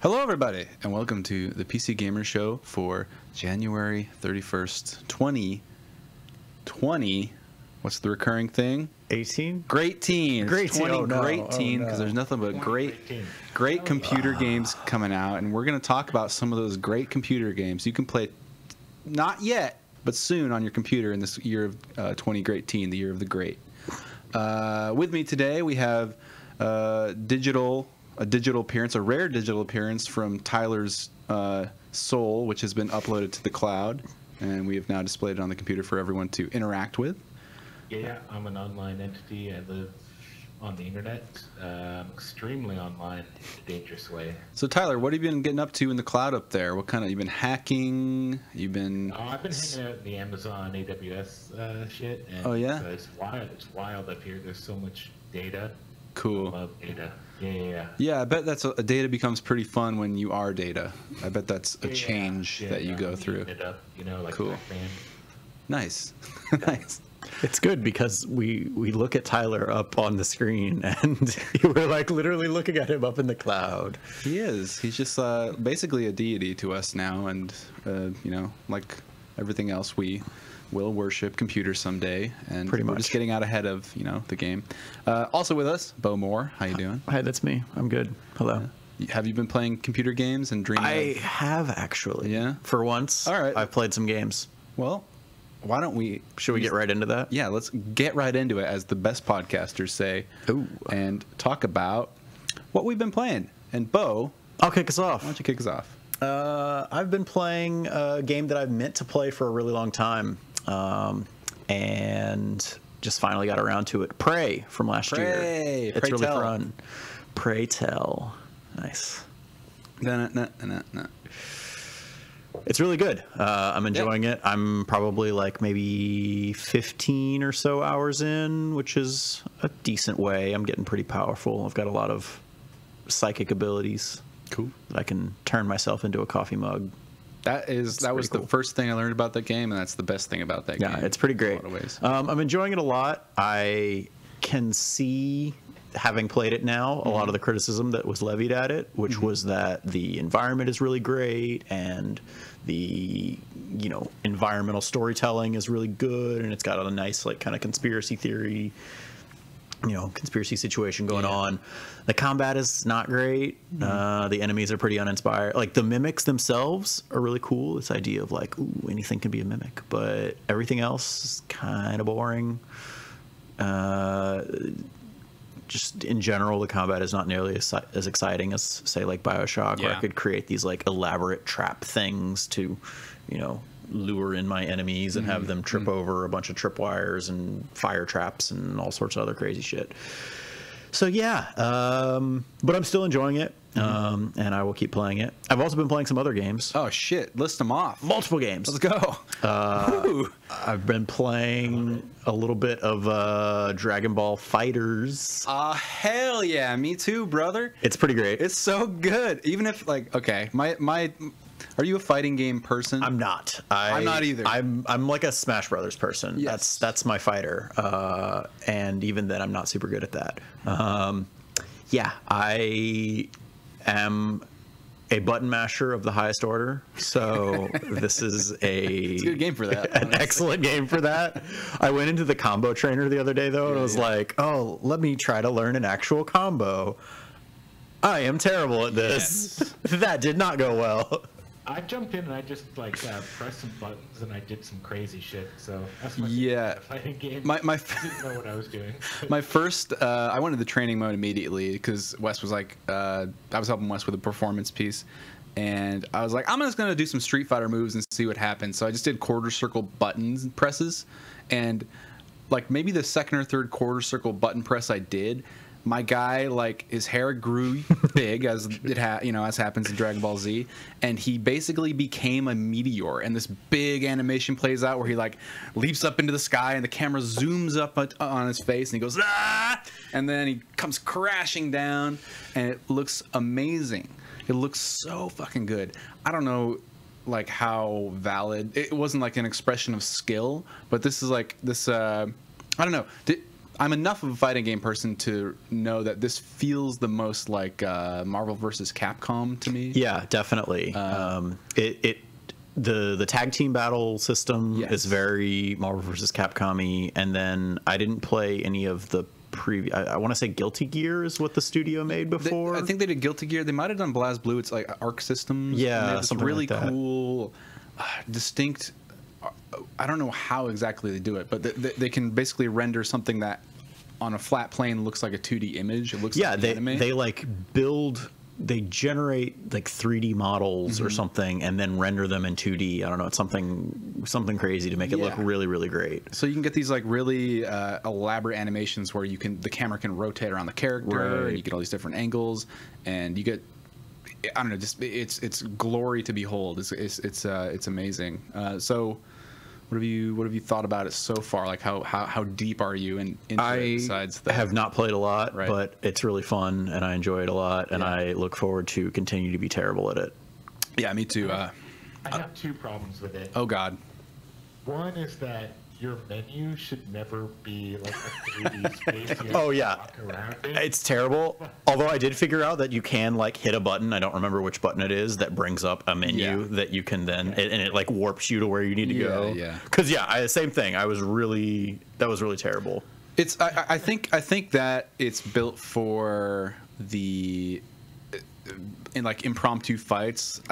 Hello, everybody, and welcome to the PC Gamer Show for January 31st, 2020. What's the recurring thing? 18? Great teen. Great teen. 20 Oh, no. great teen, because there's nothing but great computer games coming out, and we're going to talk about some of those great computer games you can play, not yet, but soon on your computer in this year of 20 Great Teen, the year of the great. With me today, we have a digital appearance, a rare digital appearance from Tyler's soul, which has been uploaded to the cloud, and we have now displayed it on the computer for everyone to interact with. Yeah, I'm an online entity. I live on the internet, extremely online, dangerous way. So Tyler, what have you been getting up to in the cloud up there? What kind of, you've been hacking? You've been... Oh, I've been hanging out in the Amazon AWS shit. And oh yeah? It's wild up here. There's so much data. Cool. I love data. Yeah. Yeah, I bet that's a data becomes pretty fun when you are data. I bet that's a change that you go through. It up, like cool. Pac-Man. Nice. Nice. It's good because we look at Tyler up on the screen and we're like literally looking at him up in the cloud. He is. He's just basically a deity to us now, and like everything else, we will worship computers someday, and pretty much we're just getting out ahead of the game. Also with us, Bo Moore. How you doing? Hi, that's me. I'm good. Hello. Have you been playing computer games and dreaming? I have actually. Yeah. For once. All right. I've played some games. Well, why don't we? Should we get right into that? Yeah, let's get right into it, as the best podcasters say. Ooh. And talk about what we've been playing. And Bo, I'll kick us off. why don't you kick us off? I've been playing a game that I've meant to play for a really long time, and just finally got around to it. Prey from last year. It's Pray really tell. fun. Pray tell. Nice. No. It's really good. I'm enjoying it. I'm probably like maybe 15 or so hours in, which is a decent way. I'm getting pretty powerful. I've got a lot of psychic abilities. Cool. That I can turn myself into a coffee mug. That was cool. the first thing I learned about that game, and that's the best thing about that game. Yeah, it's pretty great. In a lot of ways. I'm enjoying it a lot. I can see, having played it now, a lot of the criticism that was levied at it, which was that the environment is really great and the environmental storytelling is really good, and it's got a nice like kind of conspiracy theory conspiracy situation going on. The combat is not great. The enemies are pretty uninspired. Like the mimics themselves are really cool. This idea of like, ooh, anything can be a mimic, but everything else is kind of boring. Just in general, the combat is not nearly as exciting as, say, like BioShock, where I could create these like elaborate trap things to, lure in my enemies and have them trip over a bunch of tripwires and fire traps and all sorts of other crazy shit. So yeah, but I'm still enjoying it, and I will keep playing it. I've also been playing some other games. Oh shit! List them off. Multiple games. Let's go. I've been playing a little bit of Dragon Ball Fighters. Hell yeah! Me too, brother. It's pretty great. It's so good. Even if my are you a fighting game person? I'm not. I'm not either. I'm like a Smash Brothers person. Yes. That's my fighter. And even then, I'm not super good at that. Yeah, I am a button masher of the highest order. So this is it's a good game for that. An excellent game for that. I went into the combo trainer the other day though, and was like, oh, let me try to learn an actual combo. I am terrible at this. Yes. That did not go well. I jumped in and I just pressed some buttons and I did some crazy shit. So that's my fighting game. I didn't know what I was doing. My first, I went into the training mode immediately because Wes was like, I was helping Wes with a performance piece, and I was like, I'm just gonna do some Street Fighter moves and see what happens. So I just did quarter circle buttons and presses, and like maybe the second or third quarter circle button press I did, my guy, like, his hair grew big, as it as happens in Dragon Ball Z, and he basically became a meteor. And this big animation plays out where he like leaps up into the sky, and the camera zooms up on his face, and he goes ah, and then he comes crashing down, and it looks amazing. It looks so fucking good. I don't know, like, how valid it wasn't, like an expression of skill, but this is like this. I don't know. I'm enough of a fighting game person to know that this feels the most like Marvel versus Capcom to me. Yeah, definitely. The tag team battle system is very Marvel vs. Capcom-y, and then I didn't play any of the previous. I want to say Guilty Gear is what the studio made before. I think they did Guilty Gear. They might have done BlazBlue. It's like Arc Systems. Yeah, it's something really like that. cool, distinct. I don't know how exactly they do it, but they can basically render something that on a flat plane looks like a 2D image. It looks like anime. They like build. They generate like 3D models or something and then render them in 2D. I don't know. It's something crazy to make it look really, really great. So you can get these like really elaborate animations where the camera can rotate around the character, and you get all these different angles, and you get, I don't know, just it's glory to behold. It's amazing. So what have you thought about it so far? Like how deep are you into it besides I have not played a lot, Right. but it's really fun and I enjoy it a lot, and I look forward to continue to be terrible at it. Yeah, me too. I have two problems with it. Oh God. One is that your menu should never be like a 3D space. You Oh, have to yeah. walk around it. It's terrible. Although I did figure out that you can like hit a button. I don't remember which button it is that brings up a menu that you can then, and it like warps you to where you need to go. Yeah. Because same thing. That was really terrible. It's I think that it's built for the in like impromptu fights.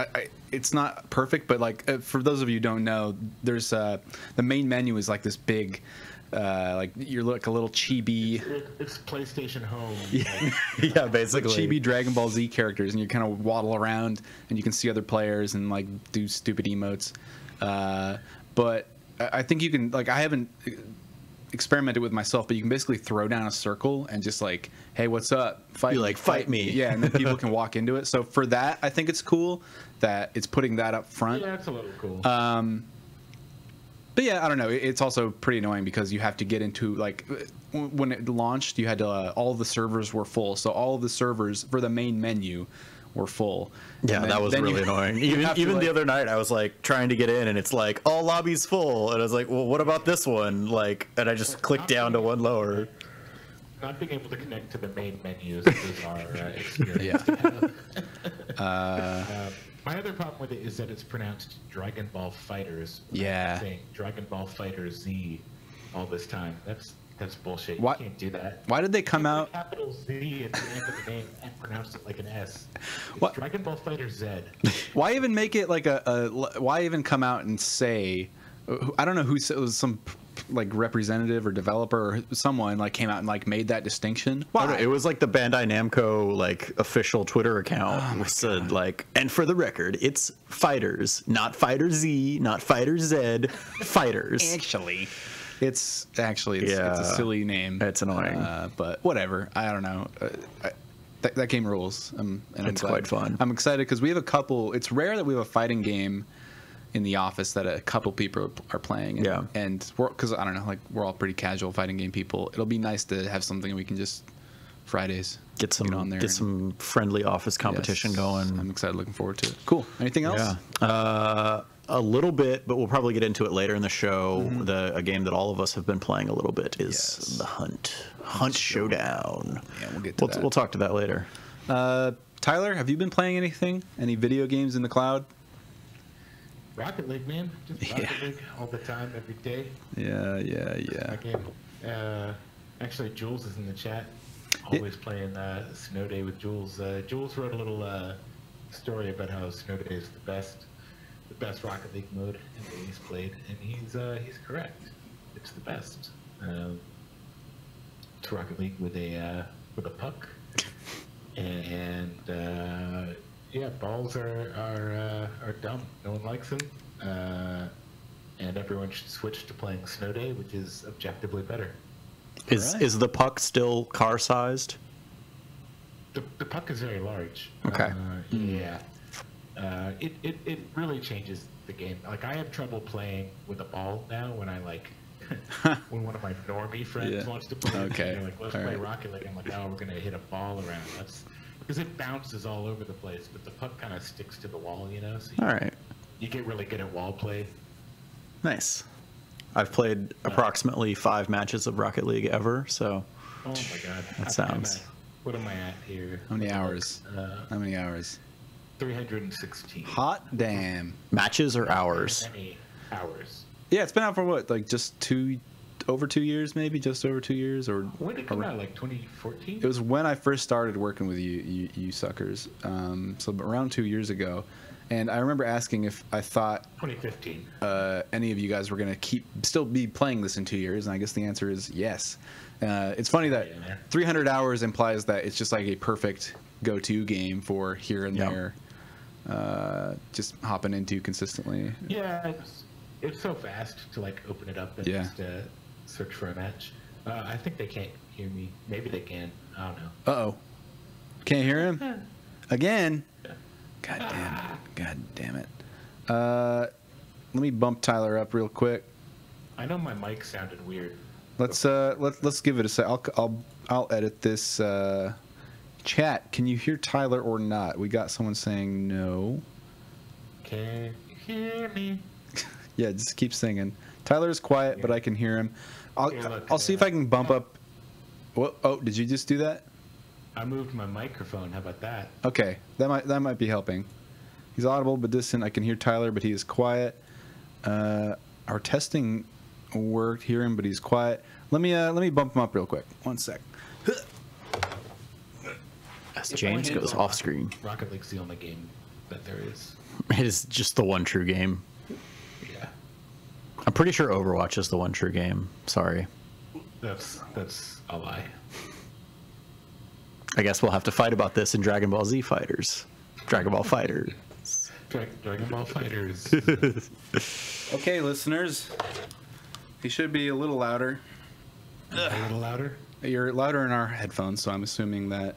It's not perfect, but like for those of you who don't know, there's the main menu is like this big like you're like a little chibi. It's PlayStation Home. Yeah, basically. Chibi Dragon Ball Z characters, and you kind of waddle around and you can see other players and like do stupid emotes. But I think you can, like, I haven't experimented with myself, but you can basically throw down a circle and just like, hey, what's up? Fight me. Yeah, and then people can walk into it. So for that, I think it's cool that it's putting that up front. Yeah, it's a little cool. But yeah, I don't know. It's also pretty annoying because you have to get into, like, when it launched, you had to, all the servers were full. So all of the servers for the main menu were full. Yeah, that was really annoying. Even the other night, I was like trying to get in, and it's like all lobbies full, and I was like, well, what about this one? Like, and I just clicked down to one lower. Not being able to connect to the main menu is a bizarre experience. My other problem with it is that it's pronounced Dragon Ball Fighters. Yeah. Saying Dragon Ball Fighter Z all this time. That's bullshit. What? You can't do that. Why did they come out? Capital Z at the end of the name and pronounce it like an S. It's What? Dragon Ball Fighter Z. Why even make it like why even come out and say, I don't know who said, it was some like representative or developer or someone like came out and like made that distinction. Why? It was like the Bandai Namco like official Twitter account said like, and for the record, it's Fighters, not Fighter Z, not Fighter Z, Fighters. It's a silly name. It's annoying, but whatever. I don't know. That game rules. It's quite fun. I'm excited because we have a couple. It's rare that we have a fighting game in the office that a couple people are playing. And because I don't know, like we're all pretty casual fighting game people. It'll be nice to have something we can just Fridays get on there. Get some friendly office competition going. I'm excited, looking forward to it. Cool. Anything else? Yeah. A little bit, but we'll probably get into it later in the show. A game that all of us have been playing a little bit is the Hunt Showdown. Yeah, we'll get to that. We'll talk to that later. Tyler, have you been playing anything? Any video games in the cloud? Rocket League, man. Just Rocket League all the time, every day. Yeah. My game. Actually, Jules is in the chat. Always playing Snow Day with Jules. Jules wrote a little story about how Snow Day is the best Rocket League mode that he's played, and he's correct. It's the best. It's Rocket League with a puck, and balls are dumb. No one likes them, and everyone should switch to playing Snow Day, which is objectively better. Is the puck still car sized? The puck is very large. Okay. It really changes the game. Like, I have trouble playing with a ball now when I like when one of my normie friends wants to play. Okay. They're like, let's play Rocket League. I'm like, oh, we're gonna hit a ball around. That's because it bounces all over the place, but the puck kind of sticks to the wall, you know. So all right. You get really good at wall play. Nice. I've played approximately 5 matches of Rocket League ever, so Oh my god. that sounds... What am I at here? How many hours? How many hours? 316. Hot damn. Matches or hours? How many hours? Yeah, it's been out for what, like just over 2 years, maybe just over 2 years, or When did it come out? Like 2014? it was when I first started working with you suckers. So around 2 years ago, and I remember asking if I thought 2015. any of you guys were gonna still be playing this in 2 years, and I guess the answer is yes. It's funny that 300 hours implies that it's just like a perfect go-to game for here and there, just hopping into consistently. Yeah, it's so fast to like open it up and just search for a match. I think they can't hear me. Maybe they can. I don't know. Uh-oh. Can't hear him? Again? God damn it. God damn it. Let me bump Tyler up real quick. I know my mic sounded weird. Let's give it a sec. I'll edit this chat. Can you hear Tyler or not? We got someone saying no. Can you hear me? Yeah, just keep singing. Tyler's quiet, but I can hear him. I'll see if I can bump up. What? Oh, did you just do that? I moved my microphone. How about that? Okay, that might be helping. He's audible but distant. I can hear Tyler, but he is quiet. Our testing worked. Hear him, but he's quiet. Let me bump him up real quick. 1 sec. As James goes off screen. Rocket League's the only game that there is. It is just the one true game. Yeah. I'm pretty sure Overwatch is the one true game. Sorry. That's a lie. I guess we'll have to fight about this in Dragon Ball Z Fighters. Dragon Ball Fighters. Dragon Ball Fighters. Okay, listeners. He should be a little louder. A little louder? You're louder in our headphones, so I'm assuming that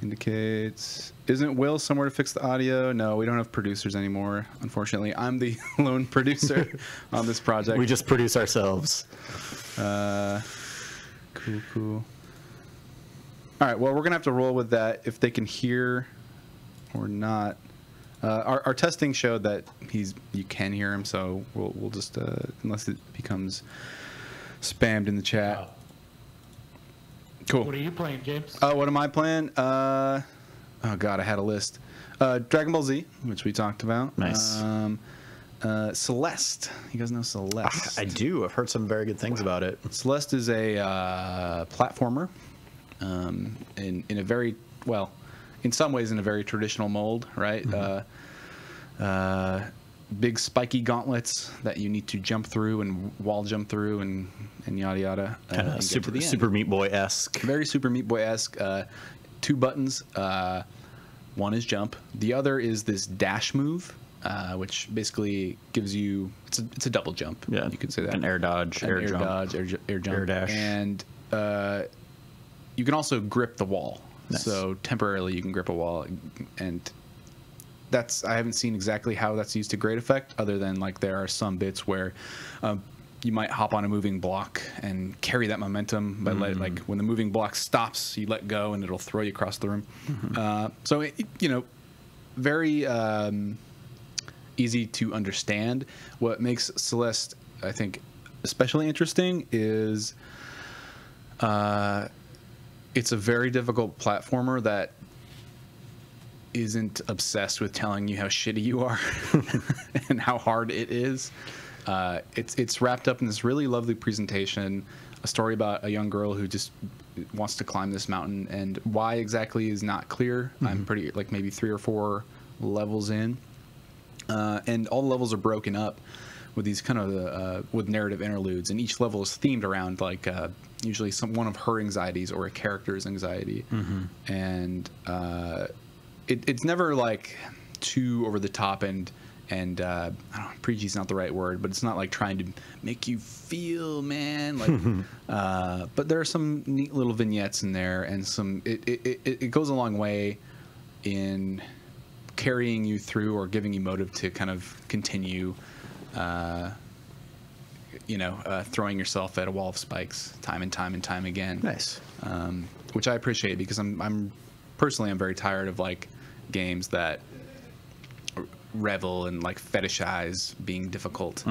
indicates... Isn't Will somewhere to fix the audio? No, we don't have producers anymore, unfortunately. I'm the lone producer on this project. We just produce ourselves. Cool. All right, well, we're going to have to roll with that if they can hear or not. Our testing showed that you can hear him, so we'll just, unless it becomes spammed in the chat. Wow. Cool. What are you playing, James? What am I playing? Oh God, I had a list. Dragon Ball Z, which we talked about. Nice. Celeste. You guys know Celeste? I do. I've heard some very good things about it. Celeste is a platformer in a very, well, in some ways in a very traditional mold, right? Mm-hmm. Big spiky gauntlets that you need to jump through and wall jump through and yada yada. Kind of Super Meat Boy-esque. Very Super Meat Boy-esque. 2 buttons. One is jump. The other is this dash move, which basically gives you it's a double jump. Yeah, you could say that. An air dodge, air jump, air jump, air dash, and you can also grip the wall. Nice. So temporarily you can grip a wall, and I haven't seen exactly how that's used to great effect, other than like there are some bits where you might hop on a moving block and carry that momentum, but like when the moving block stops, you let go and it'll throw you across the room. So very easy to understand. What makes Celeste, I think, especially interesting is it's a very difficult platformer that isn't obsessed with telling you how shitty you are and how hard it is. It's wrapped up in this really lovely presentation, a story about a young girl who just wants to climb this mountain, and why exactly is not clear. I'm pretty, like, maybe 3 or 4 levels in, and all the levels are broken up with these kind of with narrative interludes, and each level is themed around like usually one of her anxieties or a character's anxiety, and it's never like too over the top and I don't know, preachy is not the right word, but it's not like trying to make you feel, man, like but there are some neat little vignettes in there, and some it goes a long way in carrying you through or giving you motive to kind of continue throwing yourself at a wall of spikes time and time again. Nice. Which I appreciate, because I'm personally very tired of like games that revel and like fetishize being difficult,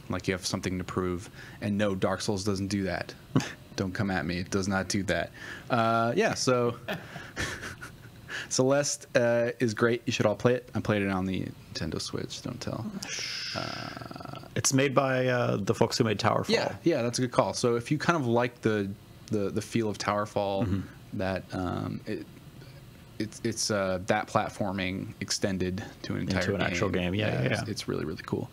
like you have something to prove. And no, Dark Souls doesn't do that. Don't come at me. It does not do that. Yeah, so Celeste is great. You should all play it. I played it on the Nintendo Switch. Don't tell. It's made by the folks who made Towerfall. Yeah, that's a good call. So if you kind of like the feel of Towerfall, that it's that platforming extended to an entire into an actual game. Yeah. It's really, really cool.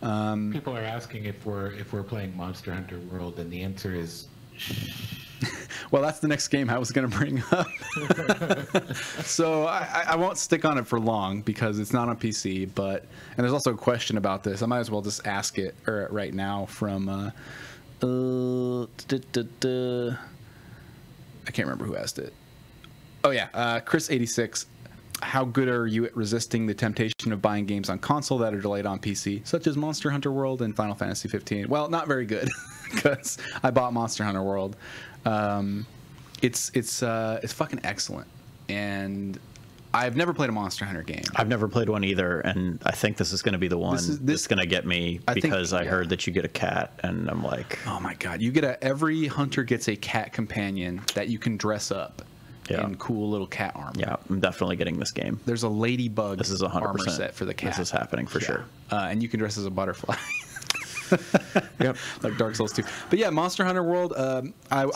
People are asking if we're playing Monster Hunter World, and the answer is well, that's the next game I was going to bring up. So I won't stick on it for long because it's not on PC. And there's also a question about this. I might as well just ask it right now from I can't remember who asked it. Oh yeah, Chris86. How good are you at resisting the temptation of buying games on console that are delayed on PC, such as Monster Hunter World and Final Fantasy 15? Well, not very good, because I bought Monster Hunter World. It's fucking excellent, and I've never played a Monster Hunter game. I've never played one either, and I think this is going to be the one that's going to get me because I heard that you get a cat, and I'm like, oh my god, every hunter gets a cat companion that you can dress up. In cool little cat armor. Yeah, I'm definitely getting this game. There's a ladybug this is 100% armor set for the cat. This is happening for sure. And you can dress as a butterfly. Yep, like Dark Souls 2. But yeah, Monster Hunter World, I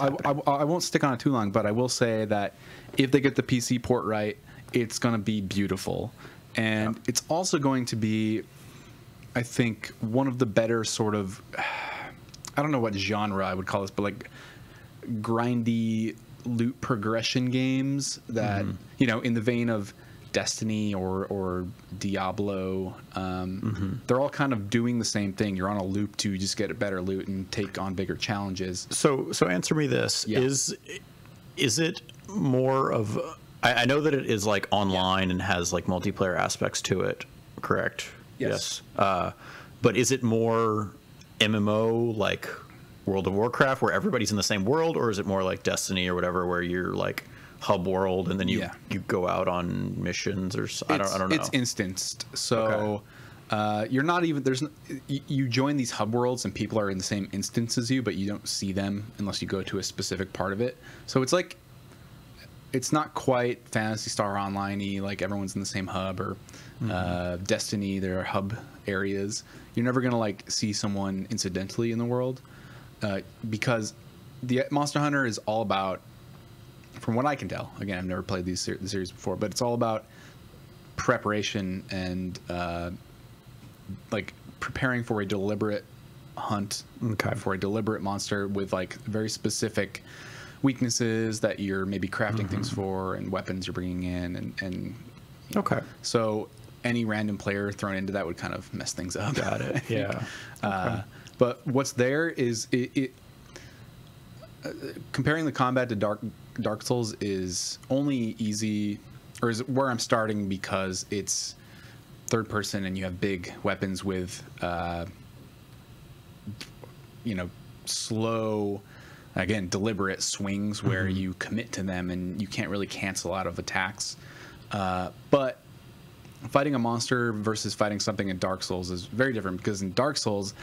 won't stick on it too long, but I will say that if they get the PC port right, it's going to be beautiful. And it's also going to be, I think, one of the better sort of, I don't know what genre I would call this, but like grindy loot progression games that in the vein of Destiny or Diablo, they're all kind of doing the same thing. You're on a loop to just get a better loot and take on bigger challenges. So answer me this: is it more of? I know that it is like online and has like multiplayer aspects to it, correct? Yes. But is it more MMO like World of Warcraft, where everybody's in the same world, or is it more like Destiny or whatever, where you're like hub world and then you go out on missions, or I don't know. It's instanced, so you're not even you join these hub worlds and people are in the same instance as you, but you don't see them unless you go to a specific part of it. So it's like it's not quite Phantasy Star Online-y, like everyone's in the same hub, or Destiny. There are hub areas. You're never gonna like see someone incidentally in the world. Because the Monster Hunter is all about, from what I can tell, again, I've never played the series before, but it's all about preparation and like preparing for a deliberate hunt, for a deliberate monster with like very specific weaknesses that you're maybe crafting things for, and weapons you're bringing in, and so any random player thrown into that would kind of mess things up. Got it. Yeah. But what's there is comparing the combat to Dark Souls is only easy, or is where I'm starting, because it's third person and you have big weapons with slow, again, deliberate swings where you commit to them and you can't really cancel out of attacks. But fighting a monster versus fighting something in Dark Souls is very different, because in Dark Souls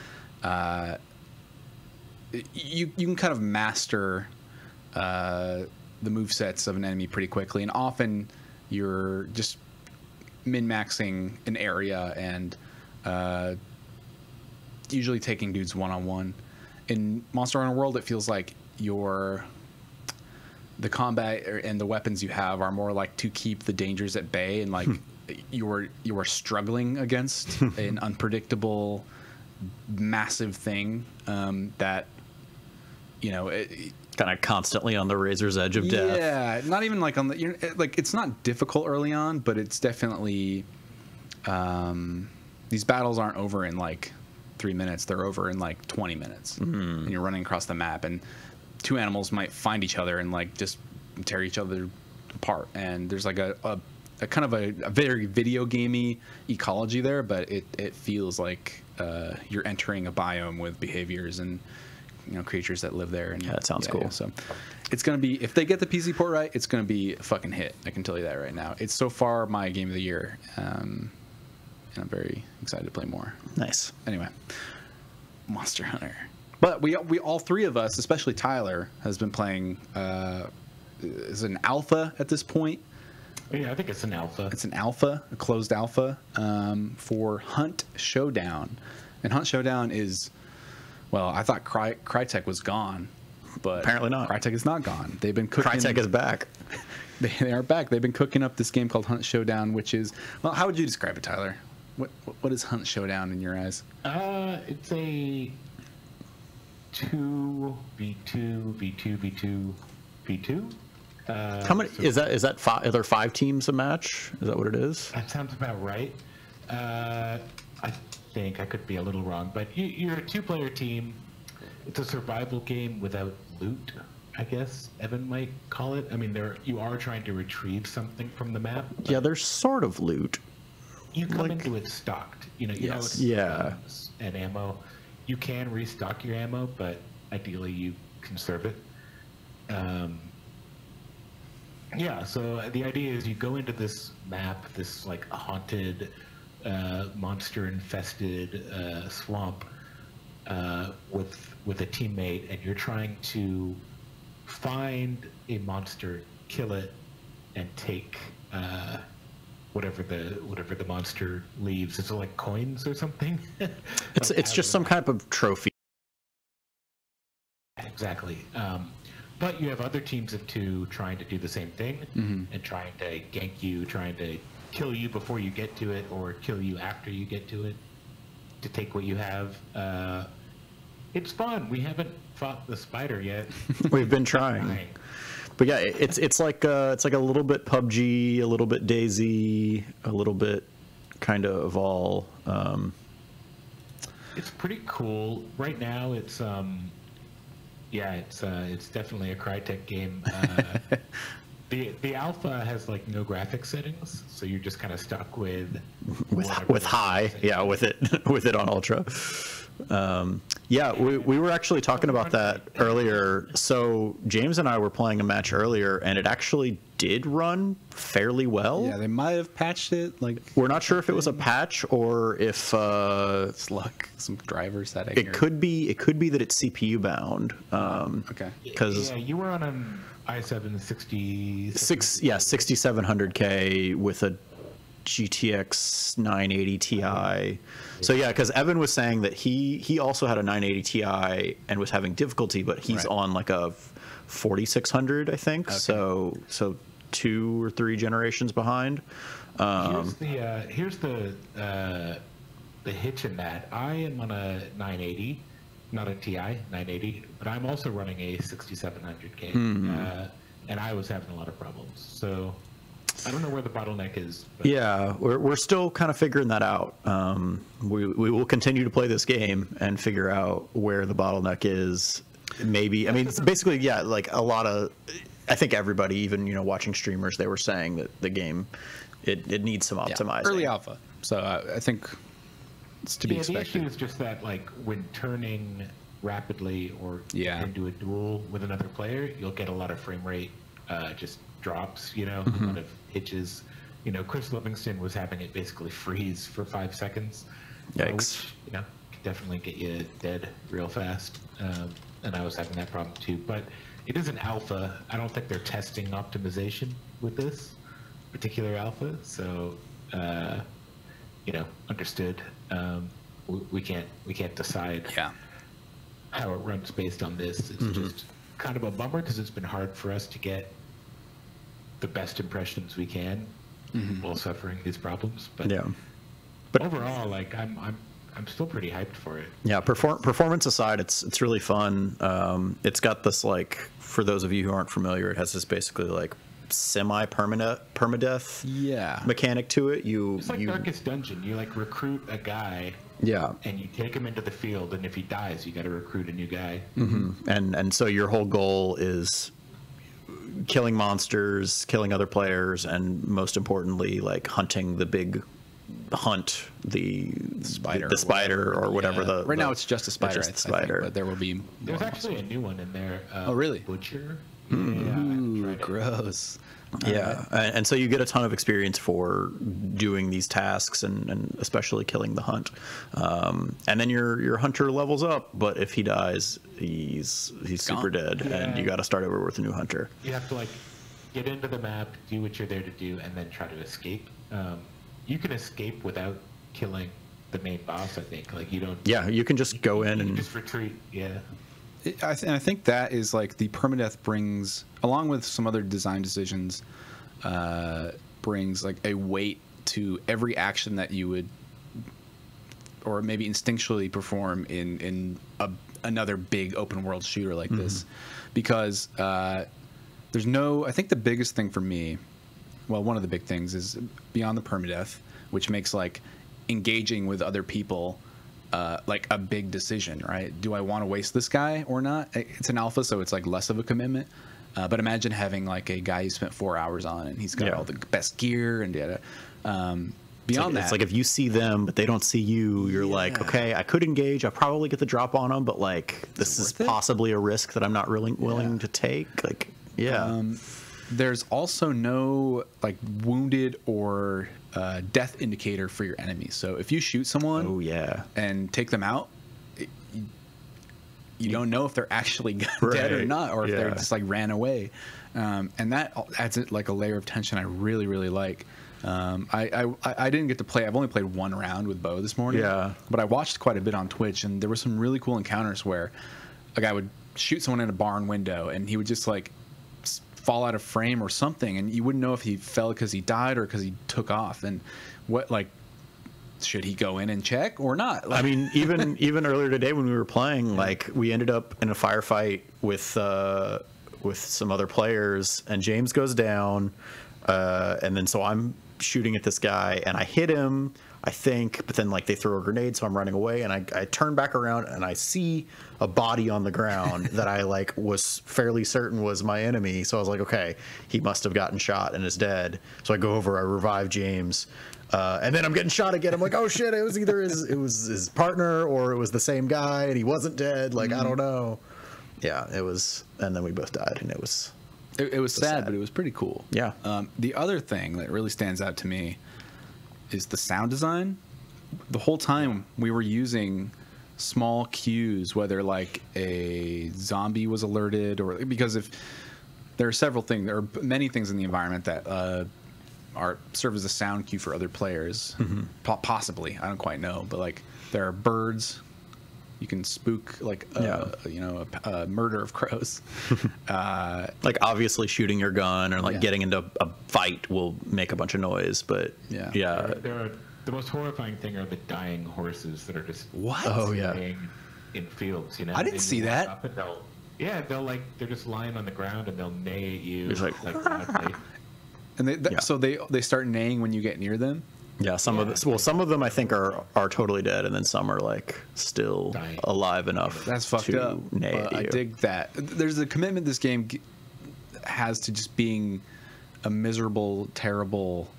you can kind of master the movesets of an enemy pretty quickly, and often you're just min-maxing an area and usually taking dudes one-on-one. In Monster Hunter World, it feels like the combat and the weapons you have are more like to keep the dangers at bay, and like you are struggling against an unpredictable, massive thing that kind of constantly on the razor's edge of death. Yeah, not even like like it's not difficult early on, but it's definitely these battles aren't over in like 3 minutes. They're over in like 20 minutes, and you're running across the map, and two animals might find each other and like just tear each other apart. And there's like a kind of a very video gamey ecology there, but it feels like you're entering a biome with behaviors and creatures that live there. And yeah, that sounds cool. Yeah, so it's gonna be, if they get the PC port right, it's gonna be a fucking hit. I can tell you that right now. It's so far my game of the year. and I'm very excited to play more. Nice. Anyway, Monster Hunter. But we all three of us, especially Tyler, has been playing. Is it an alpha at this point? Yeah, I think it's an alpha. It's an alpha, a closed alpha, for Hunt Showdown. And Hunt Showdown is, well, I thought Crytek was gone, but apparently not. Crytek is not gone. They've been cooking. Crytek is back. They are back. They've been cooking up this game called Hunt Showdown, which is, well, how would you describe it, Tyler? What is Hunt Showdown in your eyes? It's a 2v2v2v2v2. How many is that? Five? Are there 5 teams a match? Is that what it is? That sounds about right. I think I could be a little wrong, but you're a 2-player team. It's a survival game without loot, I guess Evan might call it. I mean, you are trying to retrieve something from the map. Yeah, there's sort of loot. You come into it stocked. You know it's guns and ammo. You can restock your ammo, but ideally you conserve it. Yeah, so the idea is you go into this map, this like haunted, monster-infested swamp with a teammate, and you're trying to find a monster, kill it, and take whatever the monster leaves. Is it like coins or something? It's just some kind of trophy. Exactly. But you have other teams of 2 trying to do the same thing and trying to gank you, trying to kill you before you get to it, or kill you after you get to it to take what you have. It's fun. We haven't fought the spider yet. We've been trying. But yeah, it's like a little bit PUBG, a little bit DayZ, a little bit kind of all. It's pretty cool. Right now, it's it's definitely a Crytek game. The alpha has like no graphic settings, so you're just kind of stuck with high, with it on ultra. We were actually talking about that earlier. So James and I were playing a match earlier, and it actually did run fairly well. Yeah, they might have patched it. Like, we're not sure if it was a patch or if it's luck, some driver setting. It could be that it's CPU bound. Okay. Because you were on an i7 6700K with a GTX 980 Ti. So yeah, because Evan was saying that he also had a 980 Ti and was having difficulty, but he's on like a 4600, I think. Okay. So 2 or 3 generations behind. Here's the hitch in that. I am on a 980, not a Ti 980, but I'm also running a 6700K, and I was having a lot of problems. So I don't know where the bottleneck is. But yeah, we're still kind of figuring that out. We will continue to play this game and figure out where the bottleneck is. Maybe, I mean, it's basically, like a lot of, I think everybody, even, watching streamers, they were saying that the game, it needs some optimizing. Early alpha. So I think it's to be expected. The issue is just that, like, when turning rapidly or into a duel with another player, you'll get a lot of frame rate just drops, a lot of hitches. Chris Livingston was having it basically freeze for 5 seconds. Yikes. Which, can definitely get you dead real fast. And I was having that problem too. But it is an alpha. I don't think they're testing optimization with this particular alpha. So, understood. We can't decide how it runs based on this. It's just kind of a bummer because it's been hard for us to get the best impressions we can while suffering these problems. But overall, like I'm still pretty hyped for it. Yeah, performance aside, it's really fun. It's got this, like, for those of you who aren't familiar, it has this basically like permadeath mechanic to it. It's like Darkest Dungeon. You like recruit a guy. Yeah. And you take him into the field, and if he dies, you got to recruit a new guy. And so your whole goal is killing monsters, killing other players, and most importantly, like hunting the big hunt, the spider or whatever. Right now it's just a spider. Just a spider. But there will be. There's actually a new one in there. Oh, really? Butcher. Yeah, I haven't Ooh, gross. Yeah, and so you get a ton of experience for doing these tasks and especially killing the hunt. And then your hunter levels up, but if he dies, he's super dead, and you got to start over with a new hunter. You have to like get into the map, do what you're there to do, and then try to escape. You can escape without killing the main boss, I think. Like you don't. Yeah, you can just go in and just retreat. Yeah. I think that is like the permadeath brings, along with some other design decisions, brings like a weight to every action that you would, or maybe instinctually perform in another big open world shooter like this, because there's no. I think the biggest thing for me, well, one of the big things is beyond the permadeath, which makes like engaging with other people like a big decision, right? Do I want to waste this guy or not? It's an alpha, so it's like less of a commitment. But imagine having like a guy you spent 4 hours on, and he's got all the best gear and data. Beyond that, it's like if you see them but they don't see you, you're like, okay, I could engage. I probably get the drop on them, but like this is possibly a risk that I'm not really willing to take. Like, there's also no like wounded or death indicator for your enemies. So if you shoot someone, and take them out, you don't know if they're actually dead or not, or if they're just like ran away, and that adds like a layer of tension I really like. I didn't get to play. I've only played 1 round with Bo this morning. But I watched quite a bit on Twitch, and there were some really cool encounters where a guy would shoot someone in a barn window, and he would just like fall out of frame or something, and you wouldn't know if he fell because he died or because he took off. And what, like, should he go in and check or not? Like, I mean, even earlier today when we were playing, like we ended up in a firefight with some other players, and James goes down, and then so I'm shooting at this guy, and I hit him, I think, but then like they throw a grenade, so I'm running away, and I turn back around and I see a body on the ground that I like was fairly certain was my enemy. So I was like, okay, he must have gotten shot and is dead. So I go over, I revive James, and then I'm getting shot again. I'm like, oh shit, it was either his partner or it was the same guy, and he wasn't dead. Like I don't know. Yeah, it was, and then we both died, and it was sad, but it was pretty cool. Yeah. The other thing that really stands out to me is the sound design. The whole time we were using small cues, whether like a zombie was alerted, or because if there are several things, there are many things in the environment that serve as a sound cue for other players. Possibly, I don't quite know, but like there are birds. You can spook like a murder of crows. Like obviously shooting your gun or like getting into a fight will make a bunch of noise, but the most horrifying thing are the dying horses that are just in fields. You know, I didn't see that. They're just lying on the ground and they'll neigh at you. Like and so they start neighing when you get near them. Yeah, some of them I think are totally dead, and then some are like still dying, alive enough. That's fucked up. I dig that. There's a commitment this game has to just being a miserable, terrible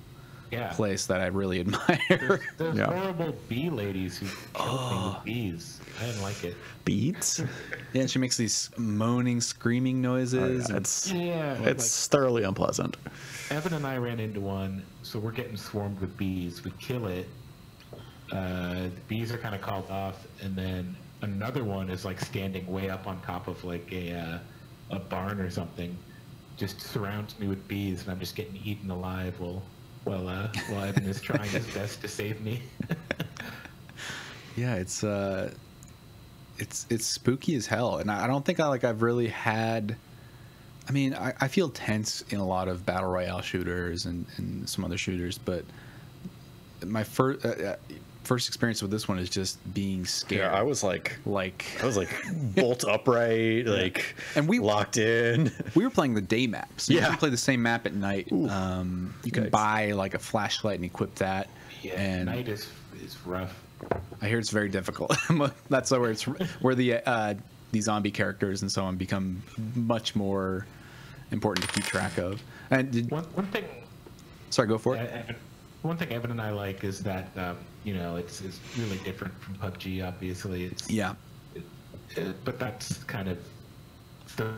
place that I really admire. There's horrible bee ladies who kill me with bees. I didn't like it. Beats? Yeah, and she makes these moaning, screaming noises. It's thoroughly unpleasant. Evan and I ran into one, so we're getting swarmed with bees. We kill it. The bees are kind of called off, and then another one is like standing way up on top of like a barn or something, just surrounds me with bees, and I'm just getting eaten alive while Evan is trying his best to save me. Yeah, it's spooky as hell, and I don't think I've really had. I mean, I feel tense in a lot of battle royale shooters and some other shooters, but my first experience with this one is just being scared. Yeah, I was like bolt upright, and we locked in. We were playing the day map, so you can play the same map at night. You can buy like a flashlight and equip that. Yeah, and night is rough. I hear it's very difficult. That's where the zombie characters and so on become much more important to keep track of. And one thing. Sorry, go for it. One thing Evan and I like is that it's really different from PUBG. Obviously, but that's kind of the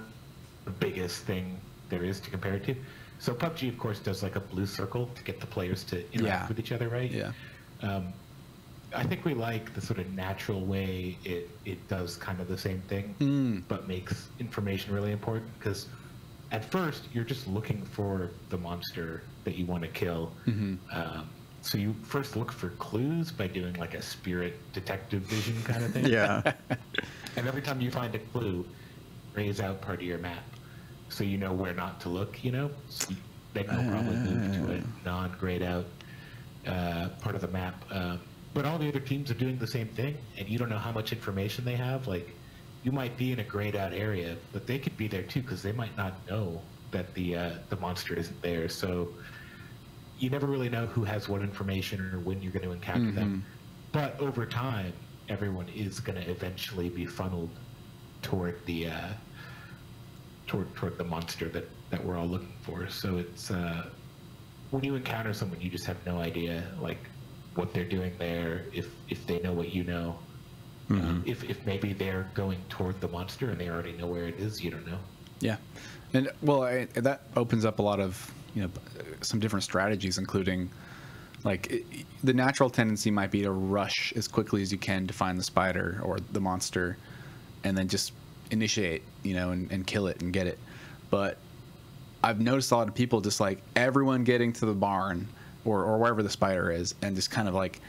biggest thing there is to compare it to. So PUBG, of course, does like a blue circle to get the players to interact with each other, right? Yeah. I think we like the sort of natural way it does kind of the same thing, but makes information really important. Because at first, you're just looking for the monster that you want to kill. So you first look for clues by doing like a spirit detective vision kind of thing. Yeah. And every time you find a clue, raise out part of your map, so you know where not to look. So then you'll probably move to a non-grayed out part of the map. But all the other teams are doing the same thing, and you don't know how much information they have. Like, you might be in a grayed out area, but they could be there too, because they might not know that the monster isn't there. So you never really know who has what information or when you're going to encounter them. But over time, everyone is going to eventually be funneled toward the toward the monster that we're all looking for. So it's when you encounter someone, you just have no idea like what they're doing there, if they know what you know. If maybe they're going toward the monster and they already know where it is, you don't know. Yeah, and well, that opens up a lot of some different strategies, including like the natural tendency might be to rush as quickly as you can to find the spider or the monster, and then just initiate, and kill it and get it. But I've noticed a lot of people just like everyone getting to the barn or wherever the spider is, and just kind of like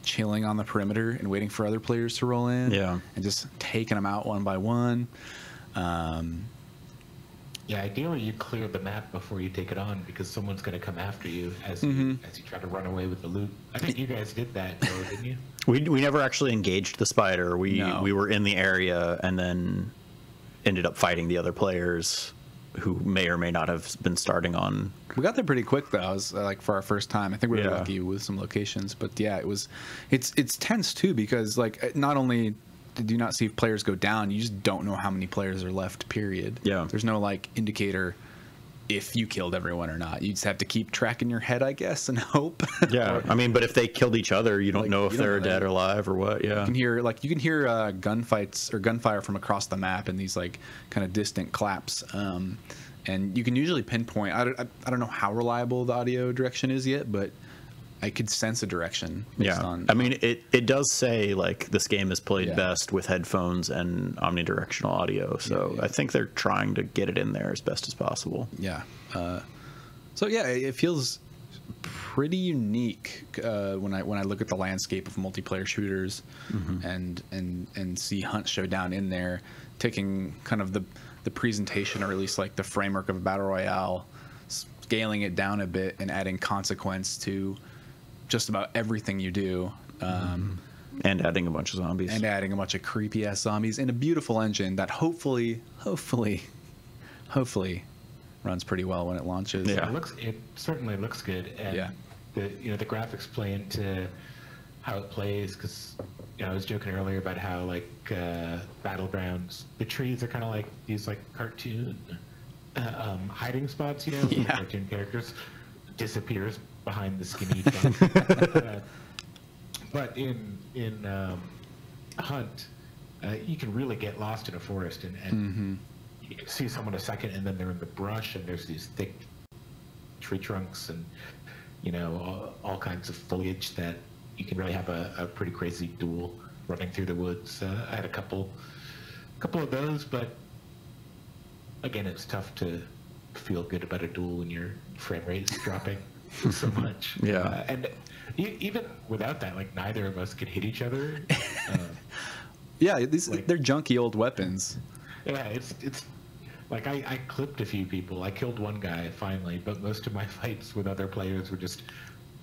chilling on the perimeter and waiting for other players to roll in. Yeah. And just taking them out one by one. Yeah, ideally you clear the map before you take it on, because someone's going to come after you as you try to run away with the loot. I think you guys did that, didn't you? We never actually engaged the spider. We were in the area and then ended up fighting the other players who may or may not have been starting on. We got there pretty quick though. It was like for our first time. I think we were lucky with some locations, but yeah, it's tense too, because like not only did you not see players go down, you just don't know how many players are left, period. Yeah. There's no like indicator if you killed everyone or not. You just have to keep track in your head, I guess, and hope. Yeah. I mean, but if they killed each other, you don't know if they're dead or alive or what. Yeah. You can hear gunfights or gunfire from across the map and these like kind of distant claps. And you can usually pinpoint. I don't know how reliable the audio direction is yet, but I could sense a direction. I mean, it does say like this game is played best with headphones and omnidirectional audio. So I think they're trying to get it in there as best as possible. Yeah. So yeah, it feels pretty unique when I look at the landscape of multiplayer shooters and see Hunt Showdown in there, taking kind of the presentation, or at least like the framework of a battle royale, scaling it down a bit and adding consequence to just about everything you do, and adding a bunch of zombies, and adding a bunch of creepy ass zombies, and a beautiful engine that hopefully runs pretty well when it launches. Yeah, it certainly looks good, and the graphics play into how it plays, because I was joking earlier about how like Battlegrounds, the trees are kind of like these like cartoon hiding spots, the cartoon characters disappears behind the skinny trunk. But in Hunt, you can really get lost in a forest, and you can see someone a second, and then they're in the brush, and there's these thick tree trunks, and all kinds of foliage that you can really have a pretty crazy duel running through the woods. I had a couple of those, but again, it's tough to feel good about a duel when your frame rate is dropping so much. Yeah. And even without that, like neither of us could hit each other. Yeah, they're junky old weapons. Yeah, it's like I clipped a few people. I killed one guy finally, but most of my fights with other players were just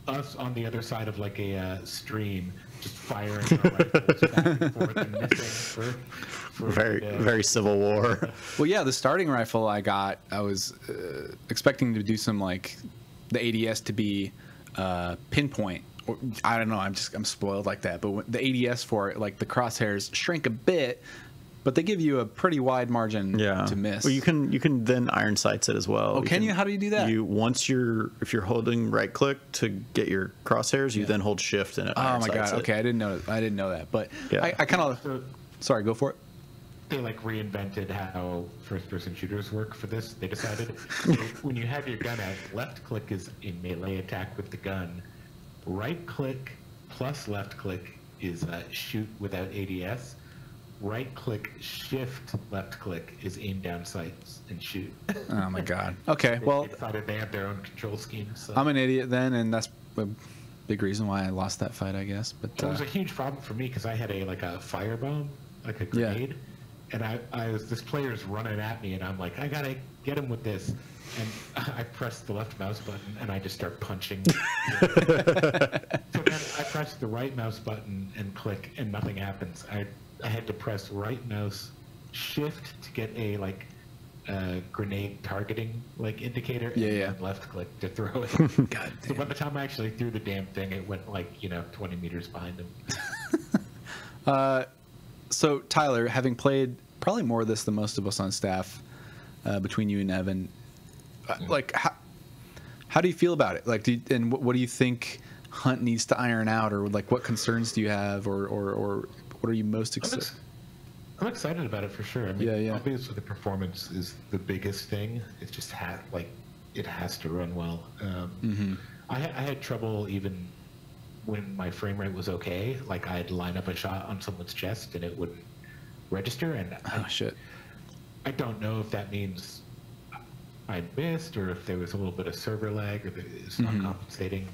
us on the other side of like a stream, just firing our rifles back and forth and missing for very Civil War. Well, yeah, the starting rifle I got, I was expecting to do some like the ADS to be pinpoint. I don't know. I'm spoiled like that. But the ADS for it, like the crosshairs shrink a bit, but they give you a pretty wide margin to miss. Well, you can then iron sights it as well. Oh, can you? How do you do that? If you're holding right click to get your crosshairs, you then hold shift and it oh iron my god. sights it. Okay, I didn't know that. But I kind of sorry. Go for it. they like reinvented how first-person shooters work for this. They decided when you have your gun out, left click is a melee attack with the gun. Right click plus left click is shoot without ADS. Right click, shift, left click is aim down sights and shoot. Oh my god. Okay, well, they decided they have their own control scheme. So. I'm an idiot then, and that's a big reason why I lost that fight, I guess. But it was a huge problem for me because I had a firebomb, like a grenade, and this player's running at me, and I'm like, I gotta get him with this, and I press the left mouse button, and I just start punching. So then I press the right mouse button and click, and nothing happens. I had to press right mouse, shift to get a grenade targeting indicator, and then left click to throw it. God damn. So by the time I actually threw the damn thing, it went 20 meters behind him. So Tyler, having played probably more of this than most of us on staff, between you and Evan, how do you feel about it? And what do you think Hunt needs to iron out, or what concerns do you have, or what are you most excited? I'm excited about it for sure. I mean, obviously the performance is the biggest thing. It just it has to run well. I had trouble even when my frame rate was okay. I'd line up a shot on someone's chest and it wouldn't register. And I don't know if that means I missed or if there was a little bit of server lag or that it's not compensating.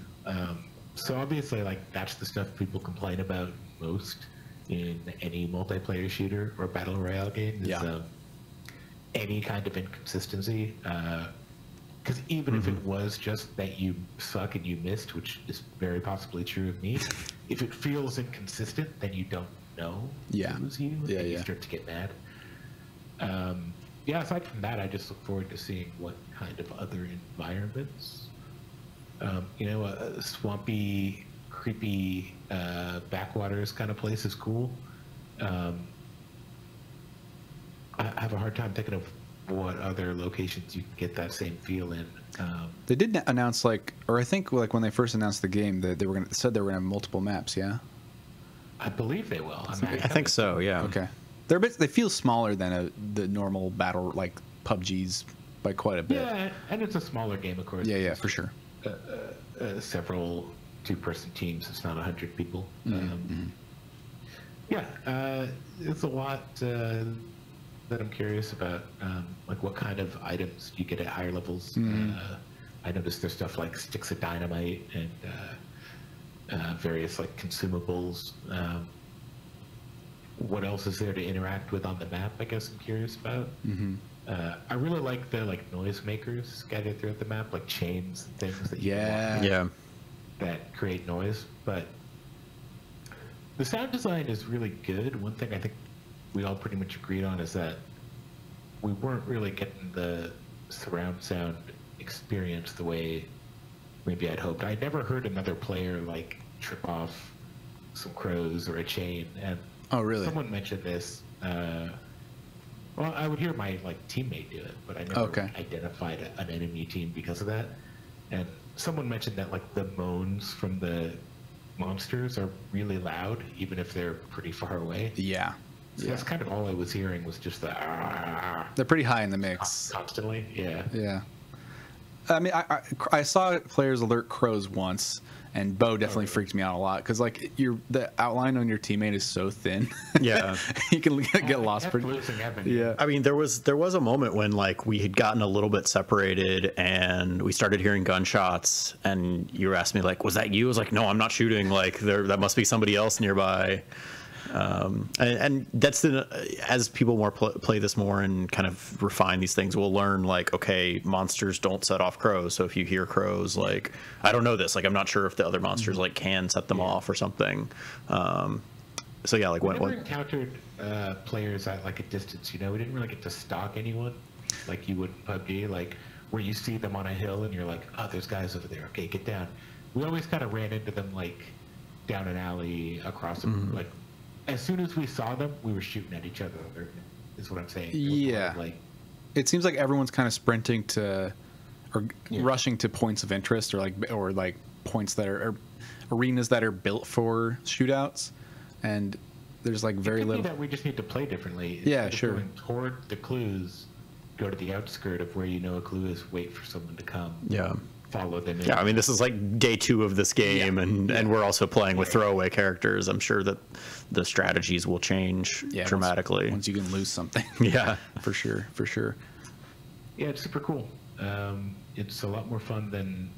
So obviously, that's the stuff people complain about most in any multiplayer shooter or battle royale game is any kind of inconsistency. Because even if it was just that you suck and you missed, which is very possibly true of me, if it feels inconsistent, then you don't know it was you, and you start to get mad. Aside from that, I just look forward to seeing what kind of other environments. A swampy, creepy backwaters kind of place is cool. I have a hard time thinking of what other locations you can get that same feel in. They did announce or I think when they first announced the game that they were said they were gonna have multiple maps. Yeah, I believe they will. I think so. Yeah. Okay. They feel smaller than the normal battle PUBG's by quite a bit. Yeah, and it's a smaller game, of course. Yeah, for sure. Several two-person teams. It's not 100 people. It's a lot that I'm curious about. What kind of items you get at higher levels. I noticed there's stuff like sticks of dynamite and various consumables. What else is there to interact with on the map? I guess I'm curious about. I really like the noise makers scattered throughout the map, like chains and things that you can watch that create noise. But the sound design is really good. One thing I think we all pretty much agreed on is that we weren't really getting the surround sound experience the way maybe I'd hoped. I never heard another player trip off some crows or a chain. And oh, really? Someone mentioned this. Well, I would hear my teammate do it, but I never identified an enemy team because of that. And someone mentioned that the moans from the monsters are really loud, even if they're pretty far away. Yeah. So that's kind of all I was hearing was just the. They're pretty high in the mix. Constantly, yeah. Yeah. I mean, I saw players alert crows once, and Bo definitely freaked me out a lot because the outline on your teammate is so thin. Yeah, you can get lost pretty. Yeah, I mean there was a moment when we had gotten a little bit separated and we started hearing gunshots, and you were asking me was that you? I was like, no, I'm not shooting. That must be somebody else nearby. And that's as people play this more and kind of refine these things, we'll learn okay, monsters don't set off crows. So if you hear crows, I don't know this, I'm not sure if the other monsters can set them off or something. So yeah, we never encountered players at a distance. We didn't really get to stalk anyone like you would in PUBG, where you see them on a hill and you're like, oh, there's guys over there. Okay, get down. We always kind of ran into them down an alley across as soon as we saw them, we were shooting at each other, is what I'm saying. Yeah. It seems like everyone's kind of sprinting to, or rushing to points of interest, or points that are arenas that are built for shootouts. And there's like very It could little. be that we just need to play differently. Yeah, Instead of sure. Going toward the clues, go to the outskirt of where you know a clue is. Wait for someone to come. Yeah. Follow them in. Yeah, I mean, this is like day 2 of this game, and we're also playing with throwaway characters. I'm sure that the strategies will change dramatically. Once you can lose something. Yeah. For sure. Yeah, it's super cool. It's a lot more fun than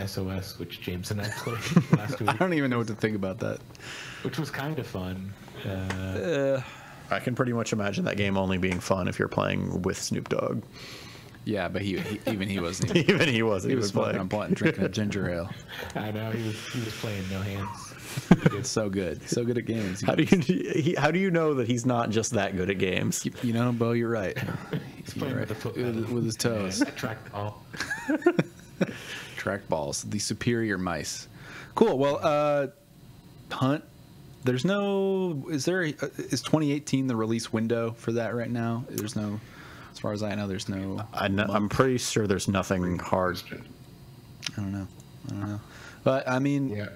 SOS, which James and I played last week. I don't even know what to think about that. Which was kind of fun. I can pretty much imagine that game only being fun if you're playing with Snoop Dogg. Yeah, but even he wasn't. Even he wasn't. He was smoking playing. on blunt and drinking a ginger ale. I know he was playing no hands. It's so good at games. How do you know that he's not just that good at games? You know, Bo, you're right. He's playing with the foot with his toes. Yeah, track ball. Trackballs, the superior mice. Cool. Well, Hunt. There's no. Is 2018 the release window for that right now? There's no. As far as I know, there's no. I'm pretty sure there's nothing hard. I don't know. But I mean, Yeah.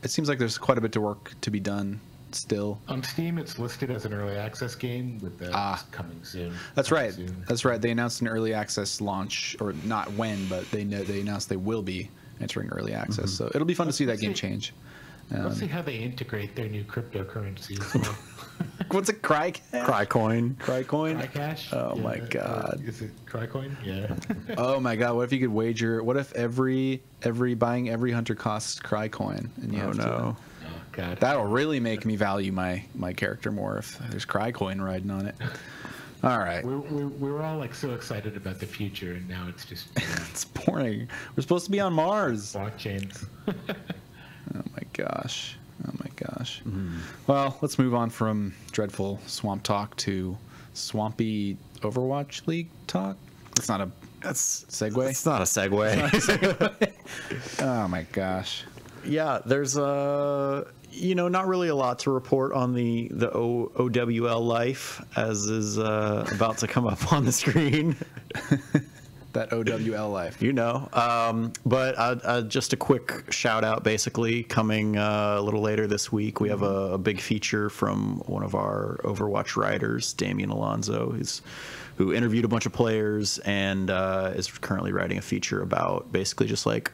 it seems like there's quite a bit to work to be done still. On Steam, it's listed as an early access game with the coming soon. That's Coming right. soon. That's right. They announced an early access launch, or not when, but they announced they will be entering early access. So it'll be fun to see that game change. Let's see how they integrate their new cryptocurrencies. What's it? Crycoin. Crycoin? Crycash? Oh my God. Is it Crycoin? Yeah. Oh my God! What if you could wager? What if buying every hunter costs Crycoin? And you have to, Oh God. that'll really make me value my character more if there's Crycoin riding on it. All right. We were all like so excited about the future, and now it's just It's boring. We're supposed to be on Mars. blockchains. Oh my gosh. Well, let's move on from dreadful swamp talk to swampy Overwatch League talk. It's not a segue. It's not a segue. Oh my gosh. Yeah, there's not really a lot to report on the OWL life, as is about to come up on the screen. That OWL life. But just a quick shout out, basically, coming a little later this week. We have a big feature from one of our Overwatch writers, Damian Alonso, who interviewed a bunch of players and is currently writing a feature about basically just like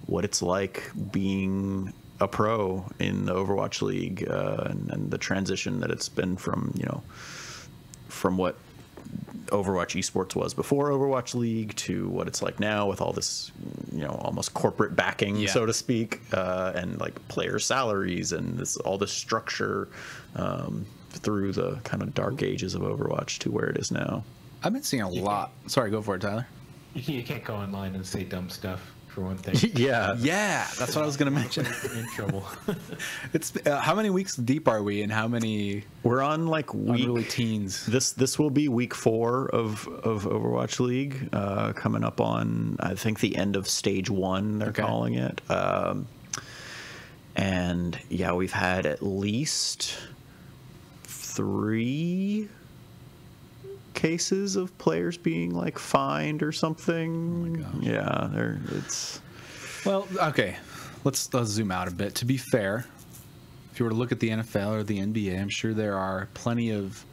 what it's like being a pro in the Overwatch League and the transition that it's been from what Overwatch esports was before Overwatch League to what it's like now with all this, almost corporate backing, so to speak, and like player salaries and all this structure through the kind of dark ages of Overwatch to where it is now. I've been seeing a lot. Sorry, go for it, Tyler. You can't go online and say dumb stuff, for one thing. Yeah, that's what I was going to mention. You're in trouble. It's how many weeks deep are we, and how many? We're on like unruly teens. This will be week 4 of Overwatch League, coming up on, I think, the end of stage 1. They're calling it, and yeah, we've had at least 3 cases of players being like fined or something. Oh my gosh. Yeah, it's. Well, okay, let's zoom out a bit. To be fair, if you were to look at the NFL or the NBA, I'm sure there are plenty of.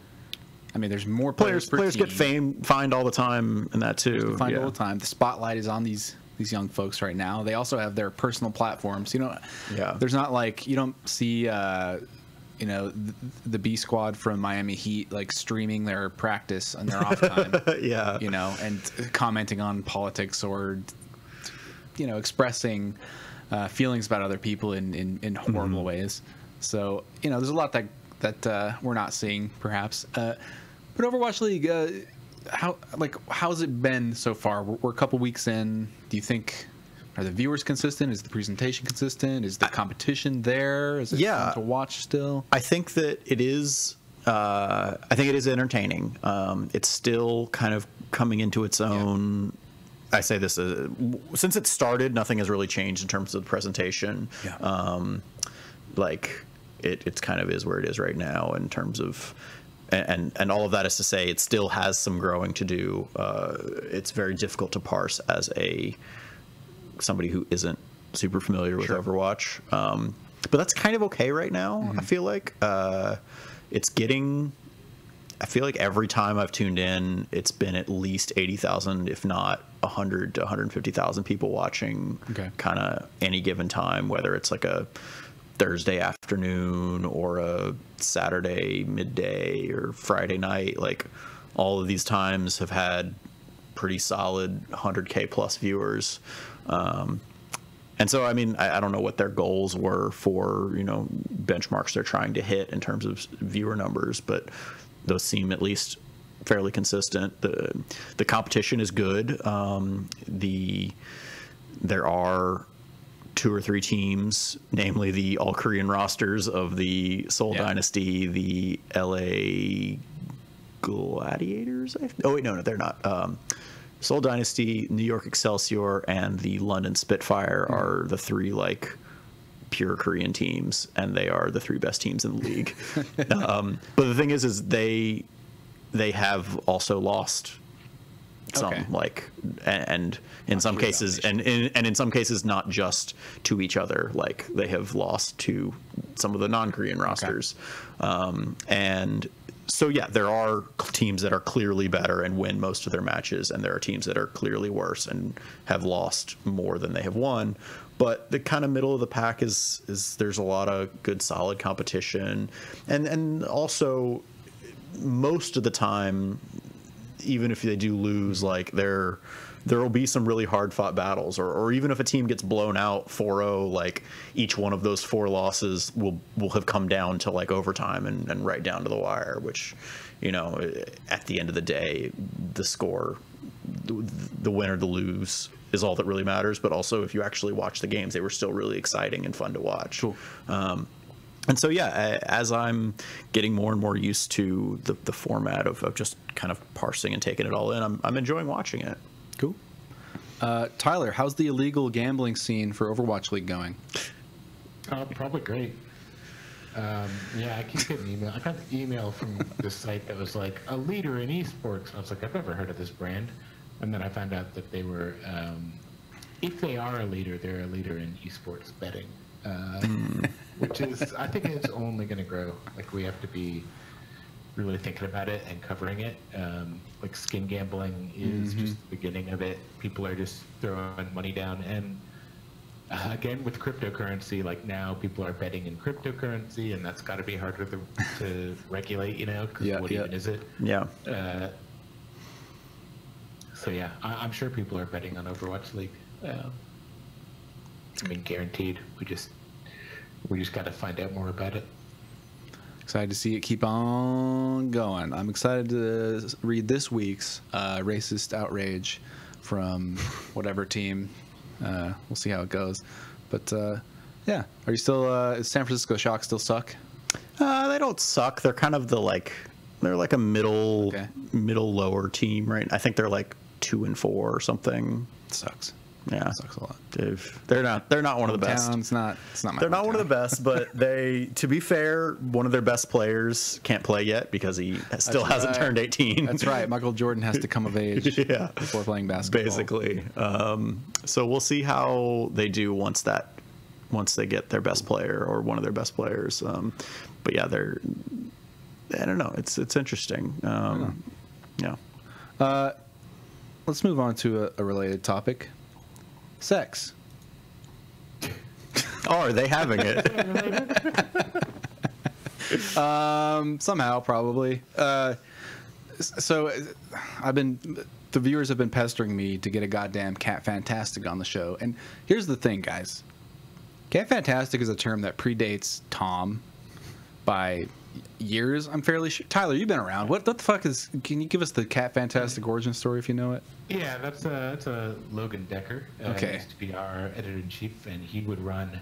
I mean, there's more players per Players team. get fined all the time, and that too. Fined all the time. The spotlight is on these young folks right now. They also have their personal platforms. There's not like you don't see. The B squad from Miami Heat like streaming their practice on their off time. Yeah. And commenting on politics or expressing feelings about other people in horrible ways. So there's a lot that we're not seeing perhaps. But Overwatch League, how's it been so far? We're a couple weeks in. Do you think? Are the viewers consistent? Is the presentation consistent? Is the competition there? Is it fun to watch still? I think that it is. I think it is entertaining. It's still kind of coming into its own. I say this since it started, nothing has really changed in terms of the presentation. It kind of is where it is right now in terms of. And all of that is to say, it still has some growing to do. It's very difficult to parse as somebody who isn't super familiar with Overwatch, but that's kind of okay right now. I feel like it's getting. I feel like every time I've tuned in, it's been at least 80,000, if not 100 to 150,000 people watching. Okay. Kind of any given time, whether it's like a Thursday afternoon or a Saturday midday or Friday night. Like all of these times have had pretty solid 100K plus viewers. And so, I mean, I don't know what their goals were for, benchmarks they're trying to hit in terms of viewer numbers, but those seem at least fairly consistent. The competition is good. There are 2 or 3 teams, namely the all Korean rosters of the Seoul Dynasty, the LA Gladiators. Oh wait, no, they're not. Seoul Dynasty, New York Excelsior, and the London Spitfire are the 3 pure Korean teams, and they are the 3 best teams in the league. But the thing is they have also lost some, and in some cases, and in some cases not just to each other. Like they have lost to some of the non-Korean rosters, and so yeah, there are teams that are clearly better and win most of their matches, and there are teams that are clearly worse and have lost more than they have won. But the kind of middle of the pack is there's a lot of good, solid competition, and also most of the time, even if they do lose, like there will be some really hard fought battles, or even if a team gets blown out 4-0, like each one of those 4 losses will have come down to like overtime and right down to the wire, which, at the end of the day, the score, the win or the lose is all that really matters. But also, if you actually watch the games, they were still really exciting and fun to watch. Cool. And so, yeah, as I'm getting more and more used to the format of just kind of parsing and taking it all in, I'm enjoying watching it. Cool. Tyler, how's the illegal gambling scene for Overwatch League going? Probably great. I keep getting email. I got the email from this site that was like a leader in esports. I was like, I've never heard of this brand. And then I found out that they were, if they are a leader, they're a leader in esports betting, which is, I think it's only going to grow. Like we have to be really thinking about it and covering it. Like skin gambling is just the beginning of it. People are just throwing money down. And again, with cryptocurrency, like now people are betting in cryptocurrency, and that's got to be harder to regulate, because what even is it? Yeah. So yeah, I'm sure people are betting on Overwatch League. I mean, guaranteed. We just got to find out more about it. Excited to see it keep on going. I'm excited to read this week's racist outrage from whatever team. We'll see how it goes. But yeah, are you still? Is San Francisco Shock still suck? They don't suck. They're kind of they're like a middle lower team, right? I think they're like 2-4 or something. Sucks. Yeah, it sucks a lot. They're not one of the best. It's not my They're not one of the best, but to be fair, one of their best players can't play yet because he still hasn't turned 18. That's right. Michael Jordan has to come of age before playing basketball. Basically. So we'll see how they do once they get their best player or one of their best players. But yeah, I don't know. It's interesting. Yeah. Let's move on to a related topic. Sex. Oh, are they having it? Somehow, probably. So the viewers have been pestering me to get a goddamn Cat Fantastic on the show. And here's the thing, guys. Cat Fantastic is a term that predates Tom by years, I'm fairly sure. Tyler, you've been around. What the fuck is? Can you give us the Cat Fantastic origin story if you know it? Yeah, that's a Logan Decker. Okay. He used to be our editor-in-chief, and he would run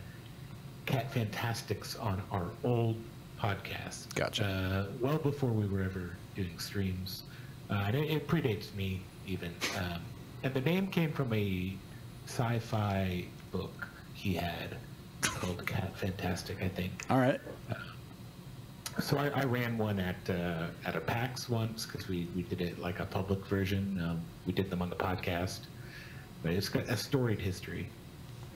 Cat Fantastics on our old podcast. Gotcha. Well before we were ever doing streams. And it predates me even. And the name came from a sci-fi book he had called Cat Fantastic, I think. All right. So I ran one at a PAX once because we did it like a public version. We did them on the podcast, but it's got a storied history.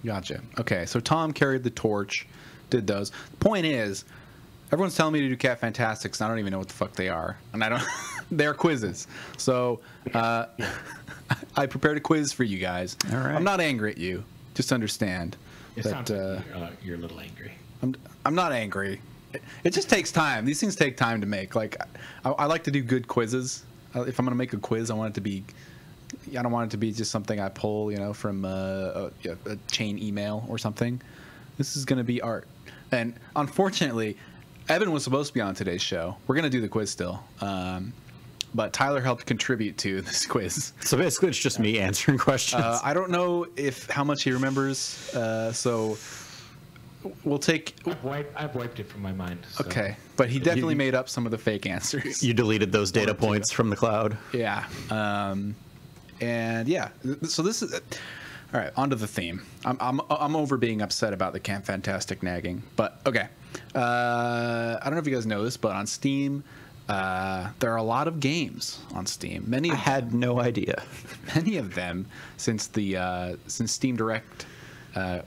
Gotcha. Okay, so Tom carried the torch, did those. The point is, everyone's telling me to do Cat Fantastics, and I don't even know what the fuck they are, and I don't. They're quizzes, so I prepared a quiz for you guys. All right. I'm not angry at you. Just understand It that sounds like you're a little angry. I'm not angry. It just takes time. These things take time to make. Like, I like to do good quizzes. If I'm gonna make a quiz, I want it to be. I don't want it to be just something I pull, from a chain email or something. This is gonna be art. And unfortunately, Evan was supposed to be on today's show. We're gonna do the quiz still, but Tyler helped contribute to this quiz. So basically, it's just me answering questions. I don't know how much he remembers, so we'll take. I've wiped it from my mind. So. Okay, but he definitely made up some of the fake answers. You deleted those data points from the cloud. Yeah, and yeah. So this is. All right, onto the theme. I'm over being upset about the Camp Fantastic nagging, but okay. I don't know if you guys know this, but on Steam, there are a lot of games on Steam. I had no idea. Many of them since Steam Direct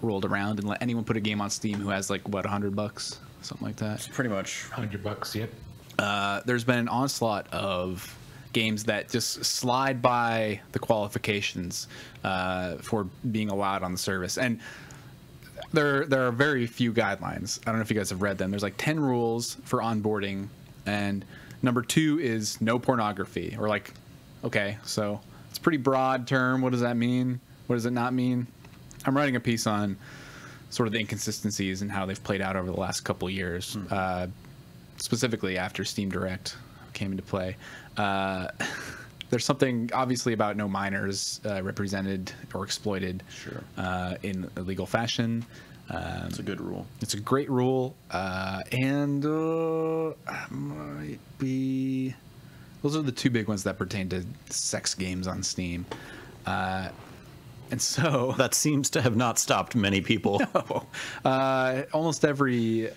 rolled around and let anyone put a game on Steam who has like what $100, something like that. Pretty much. $100. Yep. There's been an onslaught of games that just slide by the qualifications for being allowed on the service, and there are very few guidelines. I don't know if you guys have read them. There's like 10 rules for onboarding, and number 2 is no pornography. Or like, okay, so it's a pretty broad term. What does that mean? What does it not mean? I'm writing a piece on sort of the inconsistencies and how they've played out over the last couple of years, specifically after Steam Direct came into play. There's something obviously about no minors represented or exploited in a legal fashion. It's a good rule. It's a great rule, and might be. Those are the 2 big ones that pertain to sex games on Steam, and so That seems to have not stopped many people. no. Almost every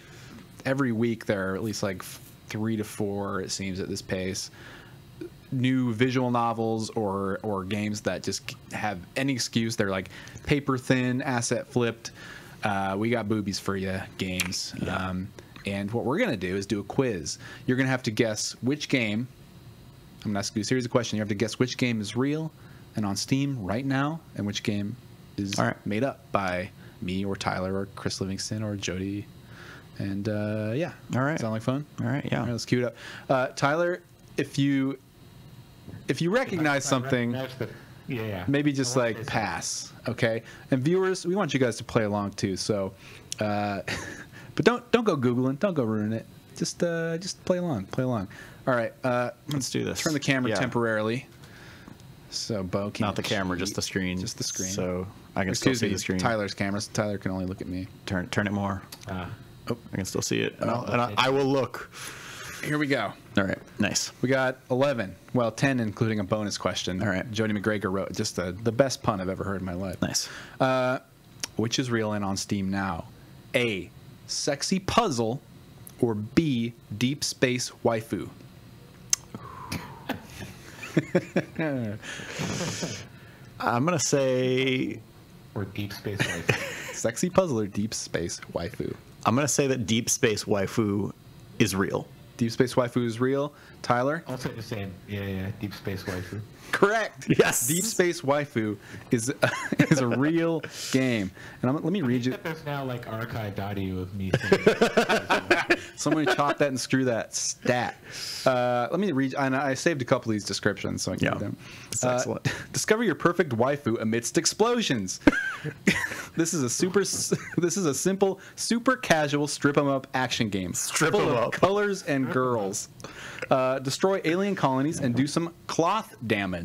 week there are at least like 3 to 4, it seems, at this pace, new visual novels or games that just have any excuse. They're like paper thin, asset flipped. We got boobies for you games. Yeah. And what we're gonna do is do a quiz. You're gonna have to guess which game. I'm gonna ask you a series of questions. You have to guess which game is real and on Steam right now, and which game is made up by me or Tyler or Chris Livingston or Jody. And yeah. All right. Sound like fun? All right. Yeah. All right, let's cue it up. Tyler, if you recognize something, maybe just like pass, okay? And viewers, we want you guys to play along too. So, but don't go Googling, don't go ruin it. Just play along, All right, let's do this. Turn the camera temporarily. So Bo can't. Not the camera, just the screen. Just the screen. So I can still see the screen. Tyler's camera. So Tyler can only look at me. Turn it more. Oh, I can still see it. And I will look. Here we go. All right. Nice. We got 11. Well, 10 including a bonus question. All right. Jody McGregor wrote just the best pun I've ever heard in my life. Nice. Which is real and on Steam now? A, sexy puzzle, or B, deep space waifu? I'm going to say... Or deep space waifu. Sexy puzzle or deep space waifu? I'm going to say that deep space waifu is real. Deep space waifu is real. Tyler? I'll say the same. Yeah. Deep space waifu. Correct. Yes. Deep space waifu is a real game. And let me read you. There's now like archived audio of me saying Somebody chop that and screw that stat. Let me read. And I saved a couple of these descriptions so I can read them. That's excellent. Discover your perfect waifu amidst explosions. This is a simple, super casual strip 'em up action game. Strip 'em full of up. colors and girls. Destroy alien colonies and do some cloth damage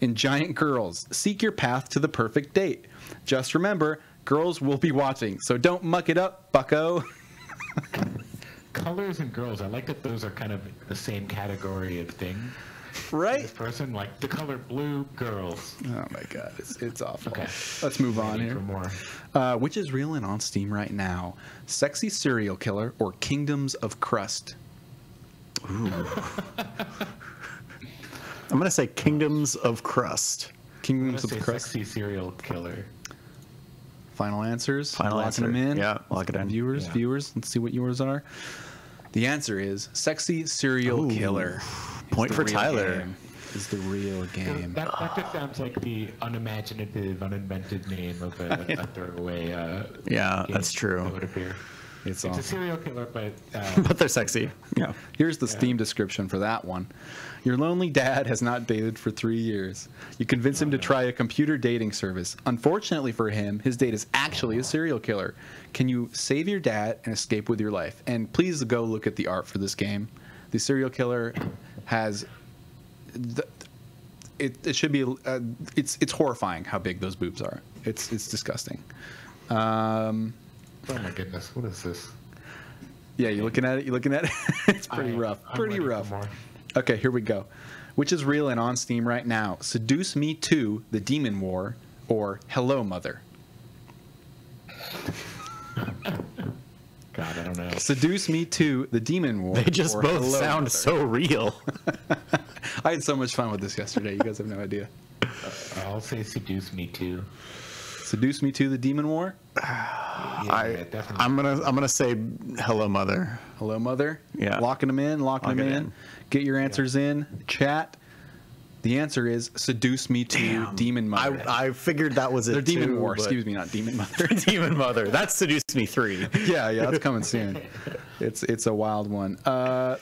in giant girls. Seek your path to the perfect date. Just remember, girls will be watching, so don't muck it up, bucko. colors and girls. I like that those are kind of the same category of thing. Right? This person, like the color blue, girls. Oh my god, it's awful. Okay. Let's move on Ready here. for more. Which is real and on Steam right now? Sexy Serial Killer or Kingdoms of Crust? Ooh. I'm going to say Kingdoms of Crust. Kingdoms of Say Crust. sexy serial killer. Final answers. Final Locking answer. them in. Yeah, lock it in. Viewers, Yeah. viewers. Let's see what yours are. The answer is sexy serial killer. Point for Tyler. Is the real game. That just sounds like the unimaginative, uninvented name of a throwaway. Yeah, game that's true. That would appear. It's a awesome. serial killer, but But they're sexy. Yeah. Here's the Steam description for that one. Your lonely dad has not dated for 3 years. You convince him to try a computer dating service. Unfortunately for him, his date is actually a serial killer. Can you save your dad and escape with your life? And please go look at the art for this game. The serial killer has... It should be... it's horrifying how big those boobs are. It's disgusting. oh my goodness, what is this? Yeah, you looking at it? You looking at it? It's pretty rough. I'm Pretty ready for rough. more. Okay, here we go. Which is real and on Steam right now? Seduce Me 2, The Demon War, or Hello Mother? God, I don't know. Seduce Me 2, The Demon War. They just or both Hello sound Mother. so real. I had so much fun with this yesterday. You guys have no idea. I'll say seduce me too. Seduce Me 2, The Demon War. Yeah, definitely. I'm gonna say Hello Mother. Hello Mother. Yeah. Locking them in. Locking Lock them it in. in. Get your answers in. Chat. The answer is Seduce Me 2, Demon Mother. I figured that was it. Or Demon too, War. but- Excuse me, not Demon Mother. Demon Mother. That's Seduce Me 3. Yeah, that's coming soon. It's a wild one. I'm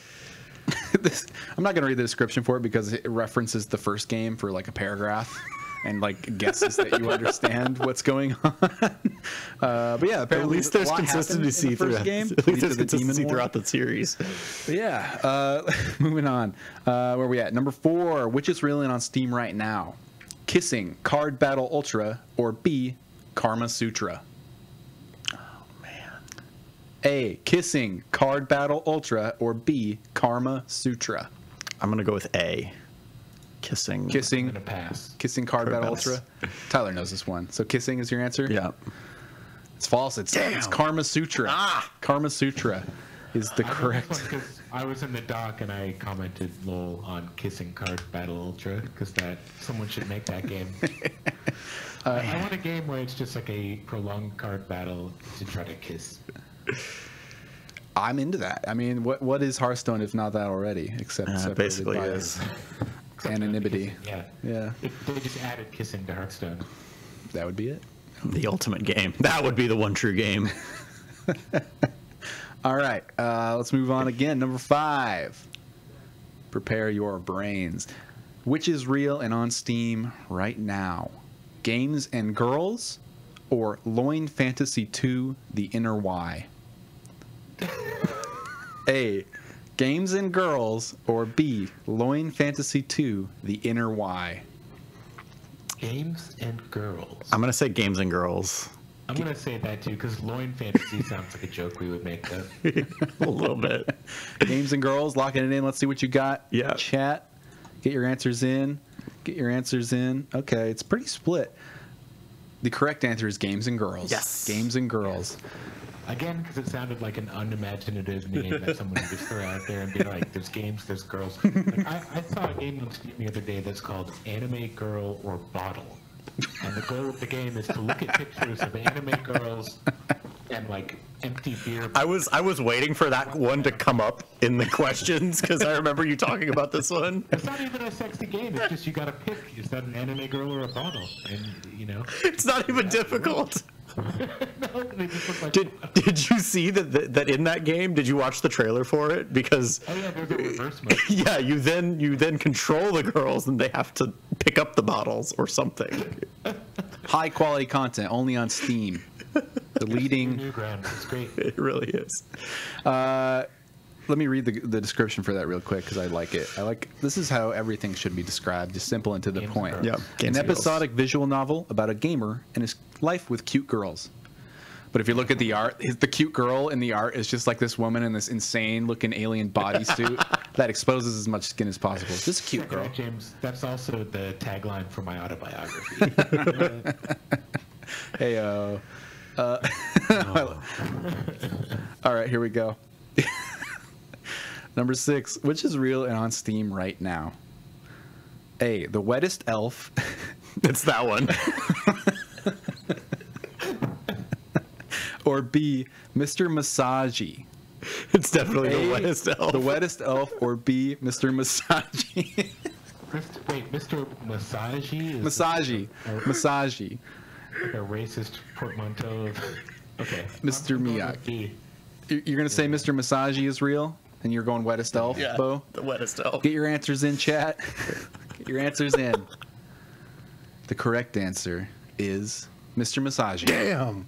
not going to read the description for it because it references the first game for like a paragraph and like guesses that you understand what's going on. But yeah, At apparently least there's a lot happened consistency in the first throughout. game. At least leads there's to the Demon consistency War. throughout the series. Yeah. Moving on. Where are we at? Number 4. Which is reeling on Steam right now? Kissing, Card Battle Ultra, or B, Karma Sutra? A, Kissing, Card Battle Ultra, or B, Karma Sutra? I'm gonna go with A. Kissing. I'm Kissing, gonna pass. Kissing Card Battle Pass. Ultra. Tyler knows this one. So Kissing is your answer? Yeah. It's false. It's Karma Sutra. Karma Sutra is the correct. Because I was in the doc and I commented lol on Kissing Card Battle Ultra because that someone should make that game. I want a game where it's just like a prolonged card battle to try to kiss. I'm into that. I mean, what is Hearthstone if not that already? Except separated Basically by is. anonymity. Yeah. Yeah, They just added kissing to Hearthstone. that would be it. The ultimate game. That would be the one true game. All right, let's move on again. Number 5. Prepare your brains. Which is real and on Steam right now? Games and Girls or Loin Fantasy 2, The Inner Y? A, Games and Girls, or B, Loin Fantasy 2, The Inner Y? Games and girls. I'm gonna say Games and Girls. I'm gonna say that too because loin fantasy sounds like a joke we would make though. A little bit. Games and Girls, locking it in. Let's see what you got. Yeah. Chat, get your answers in. Get your answers in. Okay, it's pretty split. The correct answer is Games and Girls. Yes. Games and Girls. Again, because it sounded like an unimaginative name that someone would just throw out there and be like, "There's games, there's girls." Like, I saw a game on Steam the other day that's called Anime Girl or Bottle, and the goal of the game is to look at pictures of anime girls and like empty beer. I was waiting for that one to come up in the questions because I remember you talking about this one. It's not even a sexy game. It's just you got to pick: is that an anime girl or a bottle? And you know, It's not even difficult. no, they just look like. Did you see that in that game? Did you watch the trailer for it? Because Oh yeah, there's a reverse mode. yeah, you then control the girls and they have to pick up the bottles or something. High quality content only on Steam. The leading. New ground. It's great. It really is. Let me read the description for that real quick because I like it. This is how everything should be described, just simple and to the Games point. and Girls. Yeah, An episodic visual novel about a gamer and his life with cute girls. But if you look at the art, the cute girl in the art is just like this woman in this insane looking alien bodysuit that exposes as much skin as possible. Just a cute girl. Right, James. That's also the tagline for my autobiography. Hey, all right, here we go. Number 6, which is real and on Steam right now? A, The Wettest Elf, It's that one. or B, Mr. Masagi. It's definitely the A, wettest elf. The wettest elf, or B, Mr. Masaji. Wait, Mr. Masaji? Masaji. Like a racist portmanteau of... Okay. Mr. Miyagi. You're going to say Mr. Masaji is real? And you're going wettest elf, Bo? The wettest elf. Get your answers in, chat. Get your answers in. The correct answer is Mr. Masaji. Damn.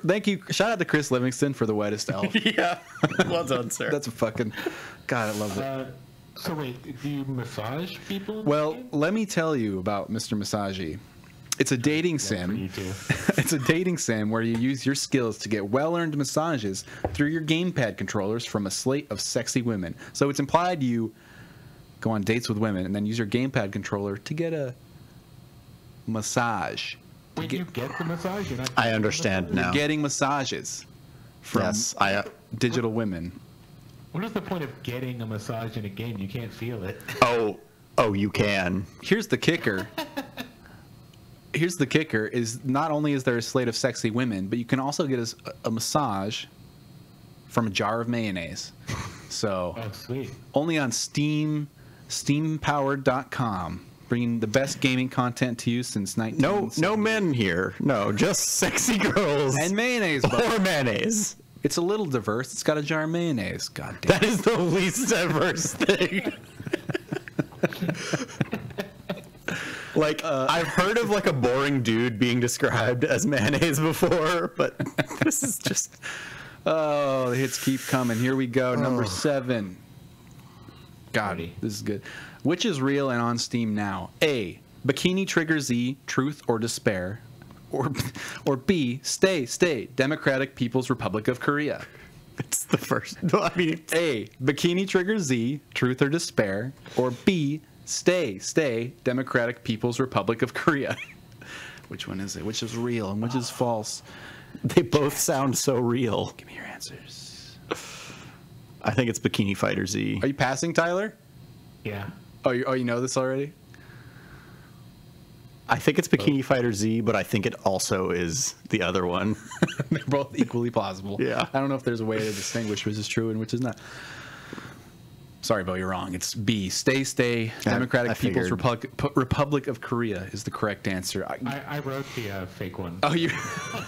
Thank you. Shout out to Chris Livingston for the wettest elf. Yeah. Well done, sir. That's a fucking... God, I love it. So wait, do you massage people? Well, let me tell you about Mr. Masaji. It's a dating sim. You too. It's a dating sim where you use your skills to get well-earned massages through your gamepad controllers from a slate of sexy women. So it's implied you go on dates with women and then use your gamepad controller to get a massage. Wait, you get the massage? You're not I understand now. Getting massages from Yes, digital women. What is the point of getting a massage in a game? You can't feel it. Oh, you can. Here's the kicker. Is not only is there a slate of sexy women, but you can also get a massage from a jar of mayonnaise. So Oh, sweet. only on Steam, steampowered.com, bringing the best gaming content to you since 1970. No men here. No, just sexy girls. And mayonnaise, but or mayonnaise. it's a little diverse. It's got a jar of mayonnaise. God damn. That is the least diverse thing. Like, I've heard of like a boring dude being described as mayonnaise before, but this is just... Oh, the hits keep coming. Here we go. Number 7. God, Ready. this is good. Which is real and on Steam now? A, Bikini Trigger Z, Truth or Despair. Or B, Stay, Democratic People's Republic of Korea. It's the first... No, I mean... A, Bikini Trigger Z, Truth or Despair. Or B, Stay, Democratic People's Republic of Korea. Which one is it? Which is real and which is false? They both sound so real. Give me your answers. I think it's Bikini Fighter Z. Are you passing, Tyler? Yeah. Oh, you know this already? I think it's Bikini Fighter Z, but I think it also is the other one. They're both equally plausible. Yeah. I don't know if there's a way to distinguish which is true and which is not. Sorry, Bo, you're wrong. It's B. Stay. Democratic I People's figured. Republic of Korea is the correct answer. I wrote the fake one. Oh, you...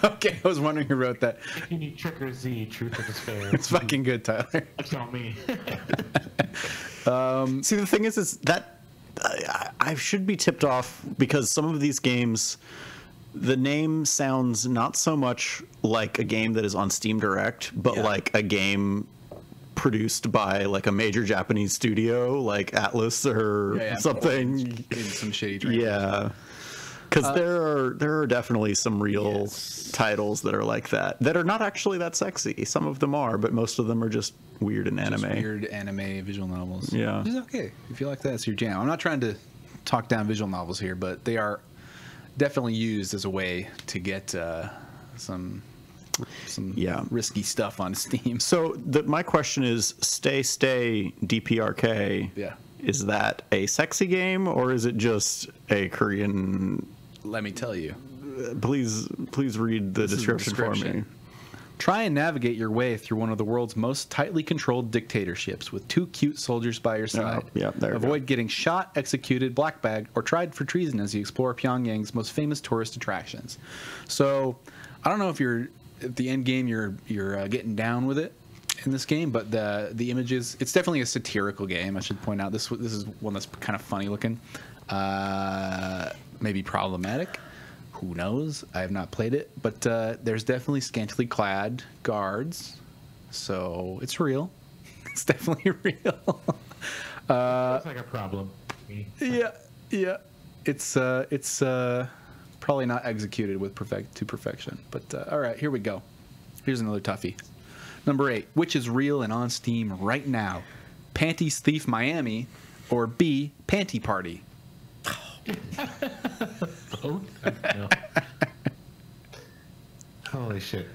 Okay, I was wondering who wrote that. If you need Trigger Z, Truth or Despair. It's fucking good, Tyler. That's not me. See, the thing is that I should be tipped off because some of these games, the name sounds not so much like a game that is on Steam Direct, but like a game produced by like a major Japanese studio, like Atlas or something. In some shitty training. Yeah. Because there are definitely some real titles that are like that are not actually that sexy. Some of them are, but most of them are just weird and anime. Just weird anime visual novels. Yeah. Which is okay. If you like that, it's your jam. I'm not trying to talk down visual novels here, but they are definitely used as a way to get some risky stuff on Steam. So my question is, Stay DPRK. Yeah. Is that a sexy game or is it just a Korean? Let me tell you. Please read the description for me. Try and navigate your way through one of the world's most tightly controlled dictatorships with 2 cute soldiers by your side. Yeah, there we go. Avoid getting shot, executed, blackbagged, or tried for treason as you explore Pyongyang's most famous tourist attractions. So, I don't know if at the end game you're getting down with it in this game, but the images, it's definitely a satirical game. I should point out this is one that's kind of funny looking, maybe problematic. Who knows? I have not played it, but there's definitely scantily clad guards, so it's real. It's definitely real. That's like a problem. Yeah. It's probably not executed with to perfection, but all right, here we go. Here's another toughie. Number 8, which is real and on Steam right now? Panties Thief Miami or B, Panty Party? Both? No. Holy shit.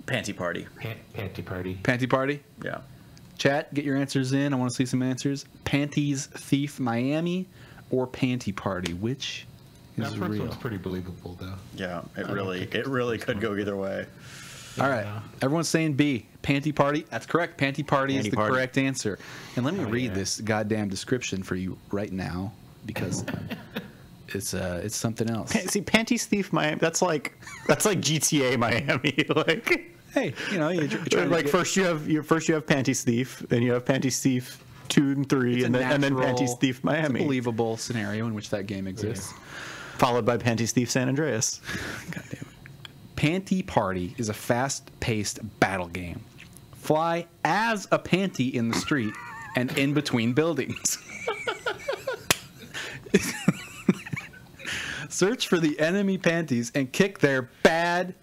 Panty Party. Panty Party. Panty Party? Yeah. Chat, get your answers in. I want to see some answers. Panties Thief Miami or Panty Party? Which That is first real? one's pretty believable, though. Yeah, it really could go either way. All right. Everyone's saying B. Panty party. That's correct. Panty party is the correct answer. And let me read this goddamn description for you right now because it's something else. See, Panties Thief Miami. That's like GTA Miami. Like, hey, you know, you're trying like to first you have Panties Thief, and you have Panties Thief 2 and 3, and then Panties Thief Miami. It's a believable scenario in which that game exists. Yeah. Followed by Panties Thief San Andreas. God damn it. Panty Party is a fast-paced battle game. Fly as a panty in the street and in between buildings. Search for the enemy panties and kick their bad.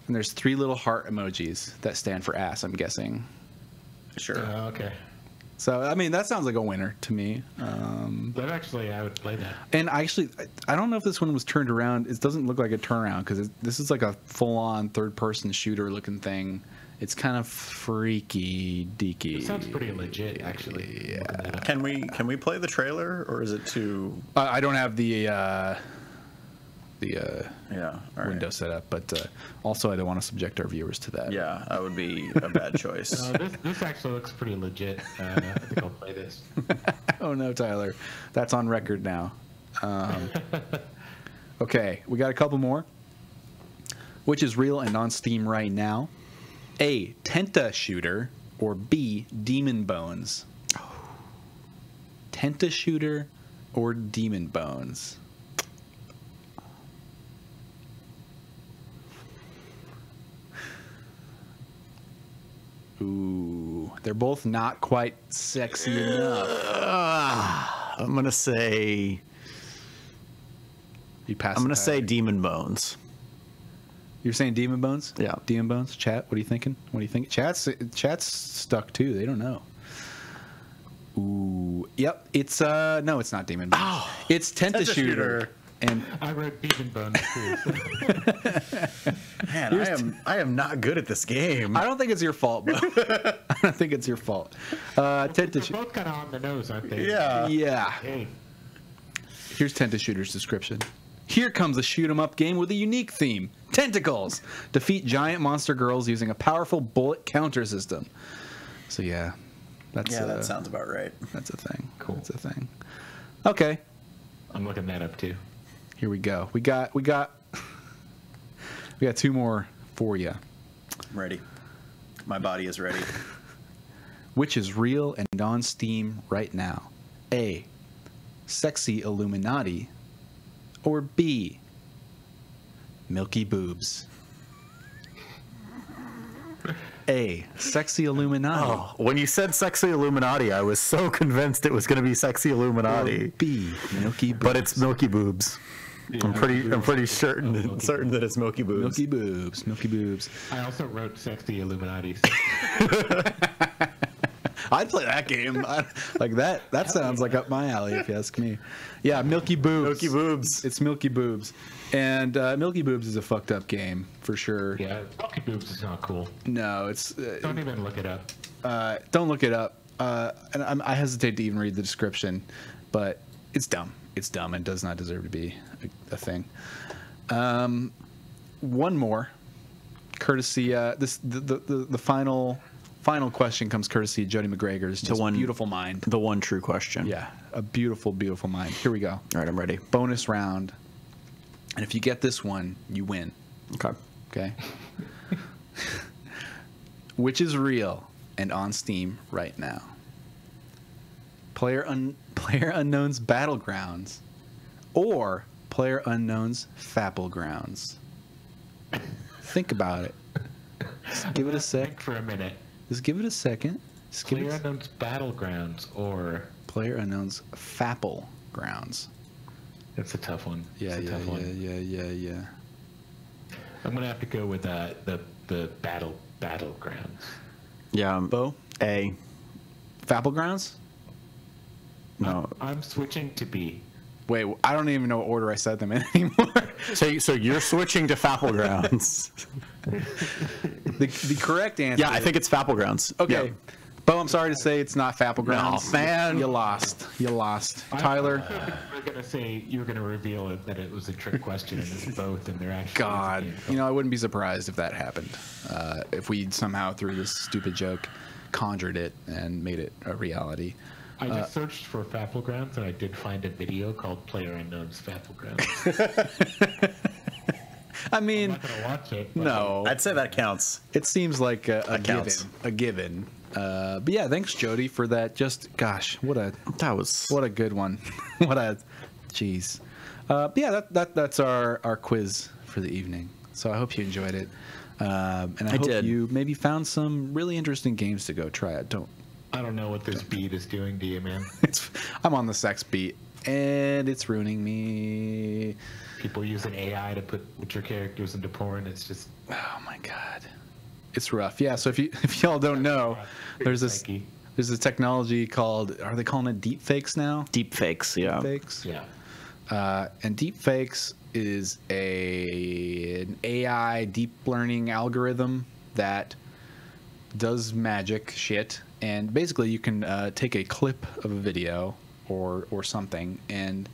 And there's 3 little heart emojis that stand for ass, I'm guessing. Sure. Okay. So, I mean, that sounds like a winner to me. But actually, I would play that. And actually, I don't know if this one was turned around. It doesn't look like a turnaround because this is like a full-on third-person shooter-looking thing. It's kind of freaky deaky. It sounds pretty legit, actually. Yeah. Can we play the trailer, or is it too? I don't have the window set up, but also I don't want to subject our viewers to that. Yeah, that would be a bad choice. This actually looks pretty legit. I think I'll play this. Oh no, Tyler, that's on record now. Okay, we got a couple more. Which is real and on Steam right now? A. Tenta shooter or B. Demon Bones. Tenta shooter or Demon Bones. Ooh, they're both not quite sexy enough. I'm gonna say. You pass. I'm gonna say Demon Bones. You're saying Demon Bones? Yeah. Demon Bones. Chat. What are you thinking? What do you think? Chat's stuck too. They don't know. Ooh. Yep. It's no, it's not Demon Bones. Oh, it's Tenta Shooter. And I wrote Demon Bones too. Man, I am not good at this game. I don't think it's your fault, Bo. I don't think it's your fault. They're both kind of on the nose, aren't they? Yeah. Yeah. Hey. Here's Tenta Shooter's description. Here comes a shoot-'em-up game with a unique theme. Tentacles. Defeat giant monster girls using a powerful bullet counter system. So yeah. That sounds about right. That's a thing. Cool. That's a thing. Okay. I'm looking that up too. Here we go. We got 2 more for you. I'm ready. My body is ready. Which is real and on Steam right now? A. Sexy Illuminati or B. Milky Boobs. A. Sexy Illuminati. Oh, when you said Sexy Illuminati, I was so convinced it was going to be Sexy Illuminati. Or B. Milky Boobs. But it's Milky Boobs. Yeah, I'm pretty certain that it's Milky Boobs. Milky Boobs. Milky Boobs. I also wrote Sexy Illuminati. I'd play that game. Like that. That sounds like up my alley, if you ask me. Yeah, Milky Boobs. Milky Boobs. It's Milky Boobs, and Milky Boobs is a fucked up game for sure. Yeah, Milky Boobs is not cool. No, it's. Don't even look it up. Don't look it up. And I hesitate to even read the description, but it's dumb. It's dumb and does not deserve to be a thing. One more, courtesy. The final question comes courtesy of Jody McGregor's just beautiful mind. The one true question. Yeah, a beautiful, beautiful mind. Here we go. All right, I'm ready. Bonus round. And if you get this one, you win. Okay. Okay. Which is real and on Steam right now? PlayerUnknown's Battlegrounds or PlayerUnknown's Fapplegrounds. Think about it. Just give it a sec. Think for a minute. Just give it a second. Just give it PlayerUnknown's Battlegrounds or PlayerUnknown's Fapplegrounds. That's a tough one. Yeah. I'm gonna have to go with the Battlegrounds. Yeah. Bo? A. Fapplegrounds? No. I'm switching to B. Wait, I don't even know what order I said them in anymore. So you're switching to Fapplegrounds. The correct answer. Yeah, I think it's Fapplegrounds. Okay. Yeah. Bo, I'm sorry to say it's not Fapple Grounds. No, man. You lost. You lost. Tyler. You were gonna say you were gonna reveal it, that it was a trick question and it's both, and they're actually. God, you know, I wouldn't be surprised if that happened. If we somehow through this stupid joke conjured it and made it a reality. I just searched for Fapple Grounds and I did find a video called PlayerUnknown's Fapple Grounds. I mean, I'm not gonna watch it. But no, I'd say that counts. it seems like a given. counts. A given. But yeah, thanks, Jody, for that. Just gosh, what a good one. What a jeez. Yeah, that's our quiz for the evening. So I hope you enjoyed it, and I hope did. you maybe found some really interesting games to go try. I don't know what this beat is doing to you, man. I'm on the sex beat, and it's ruining me. People using AI to put your characters into porn. It's just. Oh my god, it's rough. Yeah. So if y'all don't know, there's a technology called, are they calling it deep fakes now? Deep fakes, yeah. Fakes. Yeah. And deep fakes is an AI deep learning algorithm that does magic shit, and basically you can take a clip of a video or something, and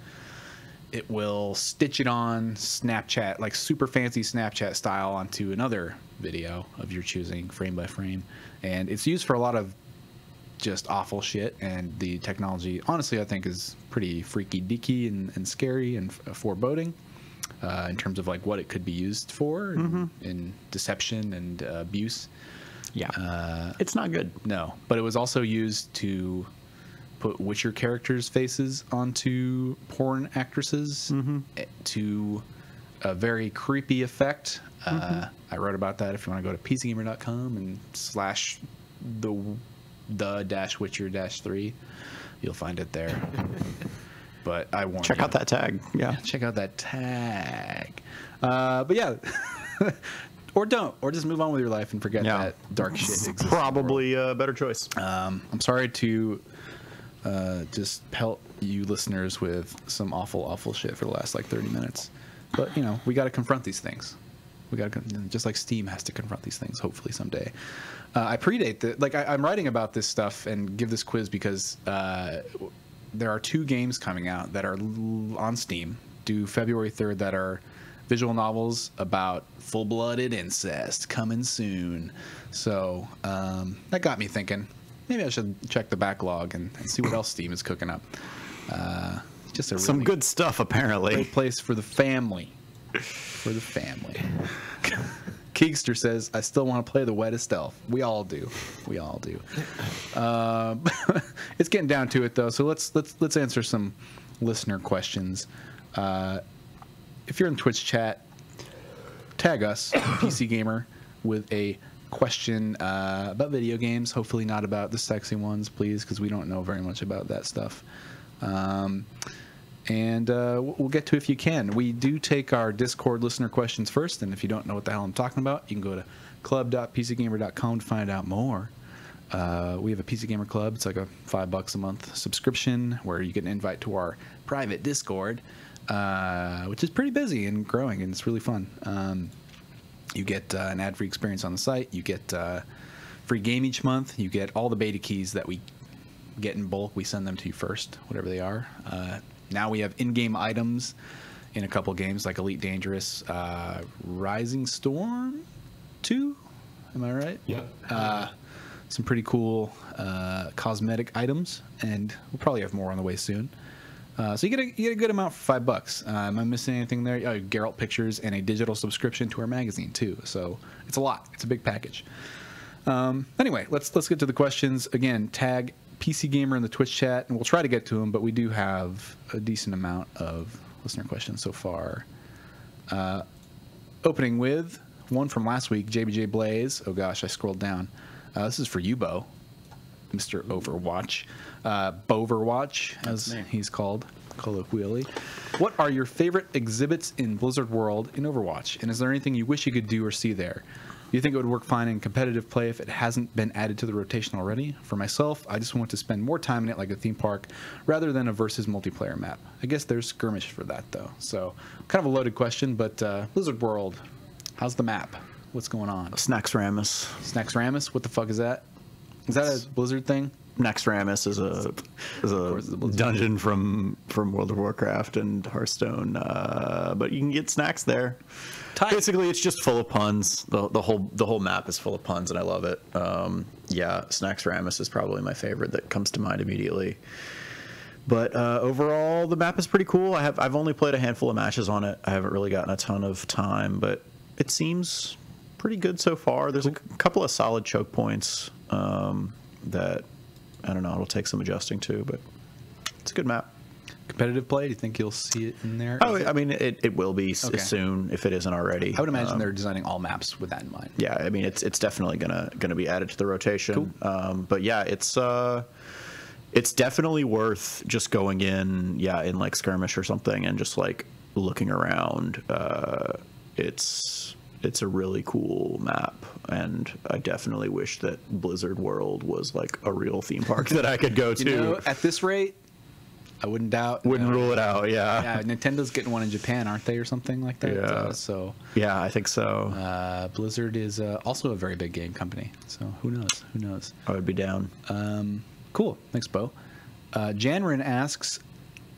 it will stitch it on Snapchat, like super fancy Snapchat style, onto another video of your choosing, frame by frame. And it's used for a lot of just awful shit, and the technology, honestly, I think is pretty freaky deaky and scary and foreboding in terms of like what it could be used for in deception and abuse. Yeah. It's not good. No, but it was also used to put Witcher characters' faces onto porn actresses to a very creepy effect. I wrote about that if you want to go to pcgamer.com and slash the dash Witcher dash 3. You'll find it there. But I warn you. Check out that tag. Yeah. Check out that tag. But yeah. Or don't. Or just move on with your life and forget that dark shit exists. Probably a better choice. I'm sorry to just pelt you listeners with some awful shit for the last like 30 minutes. But, you know, we got to confront these things. We got to, just like Steam has to confront these things, hopefully someday. I predate that. Like, I'm writing about this stuff and give this quiz because there are 2 games coming out that are on Steam due February 3rd that are visual novels about full-blooded incest coming soon. So that got me thinking, maybe I should check the backlog and see what else Steam is cooking up. Just a Some really good stuff, apparently. great place for the family. For the family. Keegster says, I still want to play the wettest elf. We all do. We all do. It's getting down to it, though, so let's answer some listener questions. If you're in Twitch chat, tag us, PC Gamer, with a question about video games. Hopefully not about the sexy ones, please, because we don't know very much about that stuff. And we'll get to it if you can. We do take our Discord listener questions first, and if you don't know what the hell I'm talking about, you can go to club.pcgamer.com to find out more. We have a PC Gamer Club. It's like a $5 a month subscription where you get an invite to our private Discord, which is pretty busy and growing, and it's really fun. You get an ad-free experience on the site. You get free game each month. You get all the beta keys that we get in bulk. We send them to you first, whatever they are. Now we have in-game items in a couple games like Elite Dangerous, Rising Storm 2. Am I right? Yep. Some pretty cool cosmetic items, and we'll probably have more on the way soon. So you get a good amount for $5. Am I missing anything there? Oh, Geralt pictures and a digital subscription to our magazine too. So it's a lot. It's a big package. Anyway, let's get to the questions. Again, tag PC Gamer in the Twitch chat, and we'll try to get to them. But we do have a decent amount of listener questions so far. Opening with one from last week, JBJ Blaze. Oh gosh, I scrolled down. This is for you, Bo, Mr. Overwatch. Boverwatch, as he's called colloquially. What are your favorite exhibits in Blizzard World in Overwatch? And is there anything you wish you could do or see there? Do you think it would work fine in competitive play if it hasn't been added to the rotation already? For myself, I just want to spend more time in it like a theme park rather than a versus multiplayer map. I guess there's skirmish for that, though. So kind of a loaded question, but Blizzard World, how's the map? What's going on? Snax Ramus. Snax Ramus? What the fuck is that? Is that a Blizzard thing? Naxxramas is a dungeon from World of Warcraft and Hearthstone, but you can get snacks there. Tight. Basically, it's just full of puns. The whole map is full of puns, and I love it. Yeah, Naxxramas is probably my favorite that comes to mind immediately. But overall, the map is pretty cool. I've only played a handful of matches on it. I haven't really gotten a ton of time, but it seems pretty good so far. There's a couple of solid choke points that, I don't know, it'll take some adjusting to, but it's a good map. Competitive play? Do you think you'll see it in there? Oh, I mean, it will be soon if it isn't already. I would imagine they're designing all maps with that in mind. Yeah, I mean, it's definitely gonna be added to the rotation. Cool. But yeah, it's definitely worth just going in like skirmish or something and just like looking around. It's a really cool map, and I definitely wish that Blizzard World was like a real theme park that I could go to. You know, at this rate, I wouldn't doubt. Wouldn't rule it out. Yeah. Yeah, Nintendo's getting one in Japan, aren't they, or something like that? Yeah. So. Yeah, I think so. Blizzard is also a very big game company, so who knows? Who knows? I would be down. Cool. Thanks, Bo. Janrin asks,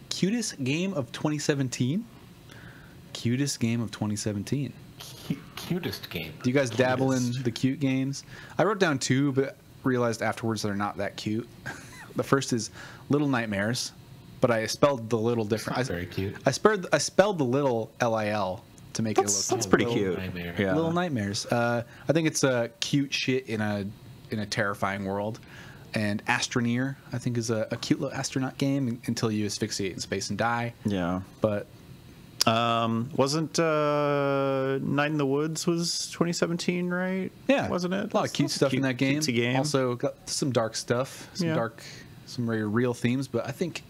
cutest game of 2017? Cutest game of 2017. Cutest game. Do you guys dabble in the cute games? I wrote down two, but realized afterwards they're not that cute. The first is Little Nightmares, but I spelled the little different. It's not very cute. I spelled the little LIL to make it look. That's pretty cute. Nightmare. Yeah. Little Nightmares. I think it's a cute shit in a terrifying world. And Astroneer, I think, is a cute little astronaut game until you asphyxiate in space and die. Yeah. But wasn't Night in the Woods was 2017, right? yeah, Wasn't it? A lot of cute stuff in that game. Cutesy game. Also got some dark stuff, some very real themes, but I think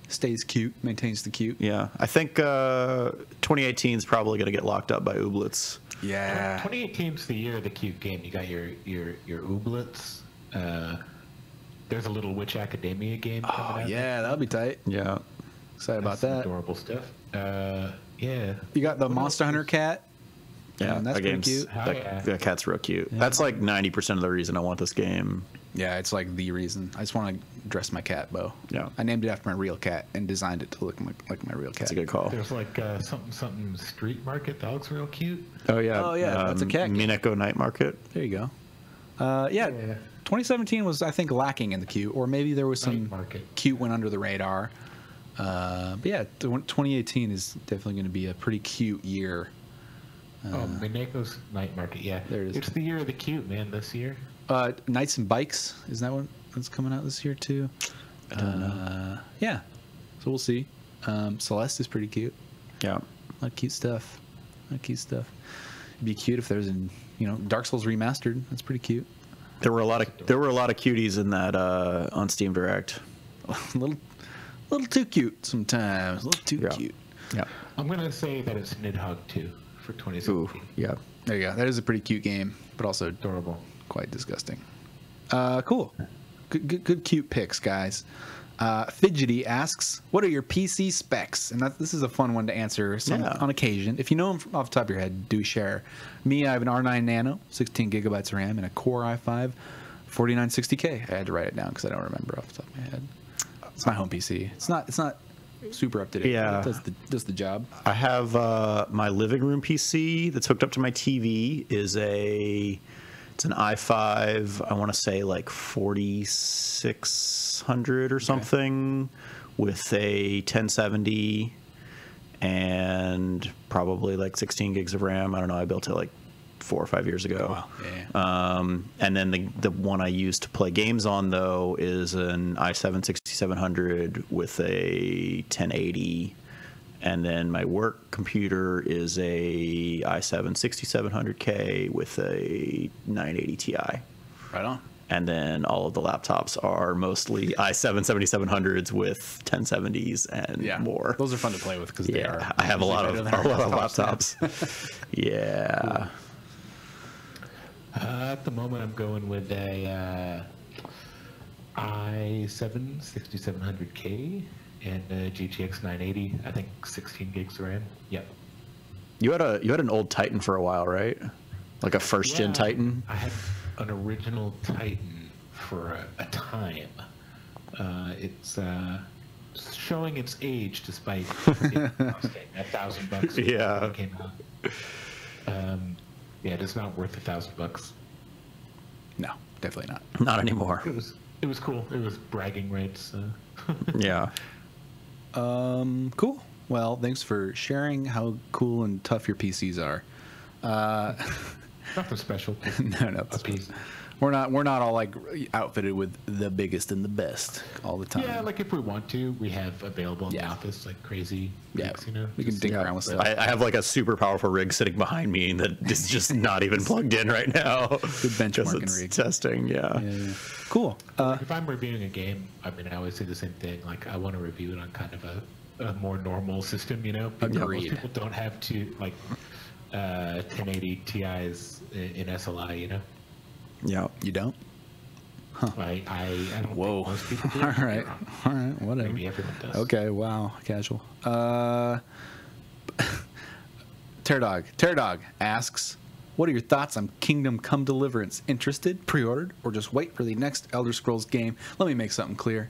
stays cute, maintains the cute. Yeah, I think 2018 is probably going to get locked up by Ooblets. Yeah. 2018 is the year of the cute game. You got your Ooblets. There's a Little Witch Academia game coming out. Yeah, that'll be tight. Yeah. Excited about That's some that. adorable stuff. Yeah. You got the Monster Hunter cat. Yeah, that's pretty cute. That cat's real cute. Yeah. That's like 90% of the reason I want this game. Yeah, it's like the reason. I just want to dress my cat, Bo. Yeah. I named it after my real cat and designed it to look like my real cat. That's a good call. There's like something street market. That looks real cute. Oh, yeah. That's a cat game. Mineko Night Market. There you go. Yeah. 2017 was, I think, lacking in the cute, or maybe there was some cute went under the radar. But yeah, 2018 is definitely going to be a pretty cute year. Mineko's Night Market, yeah. There it is. It's the year of the cute, man, this year. Knights and Bikes, is that one that's coming out this year too? I don't know. Yeah, so we'll see. Celeste is pretty cute. Yeah. A lot of cute stuff. It'd be cute if there's Dark Souls remastered. That's pretty cute. There were a lot of cuties in that on Steam Direct. a little too cute sometimes. A little too cute. Yeah. I'm gonna say that it's Nidhogg 2 for 2017. Ooh, yeah. There you go. That is a pretty cute game, but also Adorable. Quite disgusting. Cool. Good cute picks, guys. Fidgety asks, what are your PC specs? And this is a fun one to answer on occasion. If you know them off the top of your head, do share. Me, I have an R9 Nano, 16 gigabytes of RAM, and a Core i5 4960K. I had to write it down because I don't remember off the top of my head. It's my home PC. It's not super up to date. Yeah. It does the job. I have my living room PC that's hooked up to my TV. It's an i5, I want to say like 4600 or something, with a 1070 and probably like 16 gigs of RAM. I don't know. I built it like 4 or 5 years ago. Wow. Yeah. And then the one I use to play games on, though, is an i7 6700 with a 1080. And then my work computer is a i7 6700K with a 980 Ti. Right on. And then all of the laptops are mostly i7 7700s with 1070s and more. Those are fun to play with because they are. I have a lot of laptops. Yeah. At the moment, I'm going with a i7 6700K. And GTX 980, I think 16 gigs of RAM. Yep. You had an old Titan for a while, right? Like a first gen Titan. I had an original Titan. for a time. It's showing its age despite it costing $1,000 Yeah. when it came out. Yeah, it's not worth $1,000. No, definitely not. Not anymore. It was cool. It was bragging rights. Yeah. Cool. Well, thanks for sharing how cool and tough your PCs are. Nothing special. No, A piece. we're not all like outfitted with the biggest and the best all the time. Yeah, like if we want to, we have available in the Yeah. office like crazy. Yeah, rigs, you know. we can Just- dig around with stuff. I have like a super powerful rig sitting behind me that is just not even plugged in right now. Good benchmarking It's rig. testing, yeah. Yeah. Cool. If I'm reviewing a game, I mean, I always say the same thing. Like, I want to review it on kind of a more normal system, you know? Most Agreed. people don't have to, like, 1080 Ti's in SLI, you know? Yeah. You don't? I don't Whoa. think most people do. All right, whatever. Maybe everyone does. Okay, wow, casual. Teardog asks, what are your thoughts on Kingdom Come Deliverance? Interested, pre-ordered, or just wait for the next Elder Scrolls game? Let me make something clear.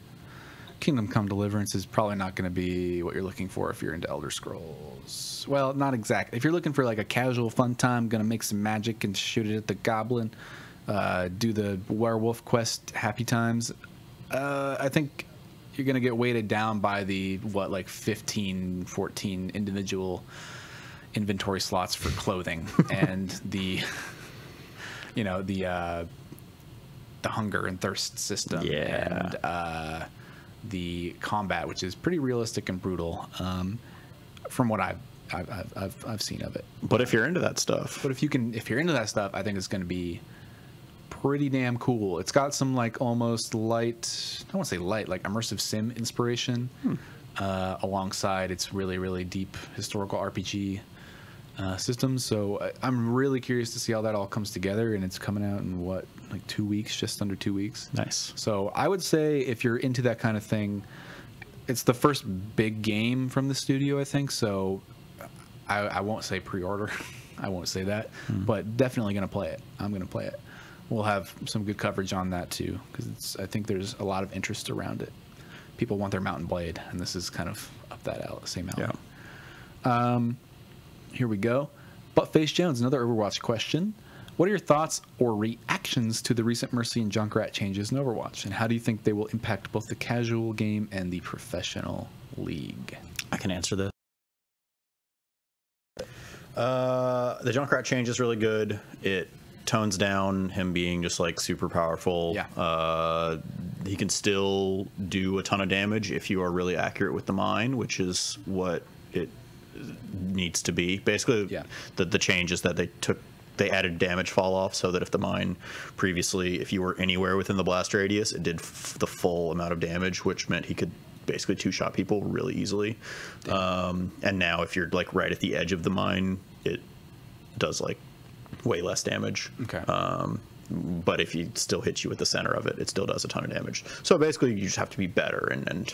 Kingdom Come Deliverance is probably not going to be what you're looking for if you're into Elder Scrolls. Well, not exactly. If you're looking for like a casual fun time, going to make some magic and shoot it at the goblin, do the werewolf quest happy times, I think you're going to get weighted down by the, 15, 14 individual inventory slots for clothing and the hunger and thirst system. Yeah. And the combat, which is pretty realistic and brutal, from what I've seen of it. But if you're into that stuff, But if you're into that stuff, I think it's going to be pretty damn cool. It's got some like almost light, I won't say light, like immersive sim inspiration, alongside its really, really deep historical RPG systems. So I'm really curious to see how that all comes together, and it's coming out in what, like 2 weeks, just under 2 weeks. nice. So I would say if you're into that kind of thing, it's the first big game from the studio, I think. So I won't say pre-order. I won't say that, but definitely going to play it. I'm going to play it. We'll have some good coverage on that too, because I think there's a lot of interest around it. People want their Mountain Blade, and this is kind of up that same alley. Yeah. Here we go. Buttface Jones, another Overwatch question. What are your thoughts or reactions to the recent Mercy and Junkrat changes in Overwatch, and how do you think they will impact both the casual game and the professional league? I can answer this. The Junkrat change is really good. It tones down him being just like super powerful. Yeah. He can still do a ton of damage if you are really accurate with the mine, which is what it needs to be. Basically, Yeah. the change is that they added damage fall off, so that if the mine previously, if you were anywhere within the blast radius, it did the full amount of damage, which meant he could basically two-shot people really easily. And now if you're like right at the edge of the mine, it does like way less damage. Okay. But if he still hits you at the center of it, it still does a ton of damage. So basically, you just have to be better, and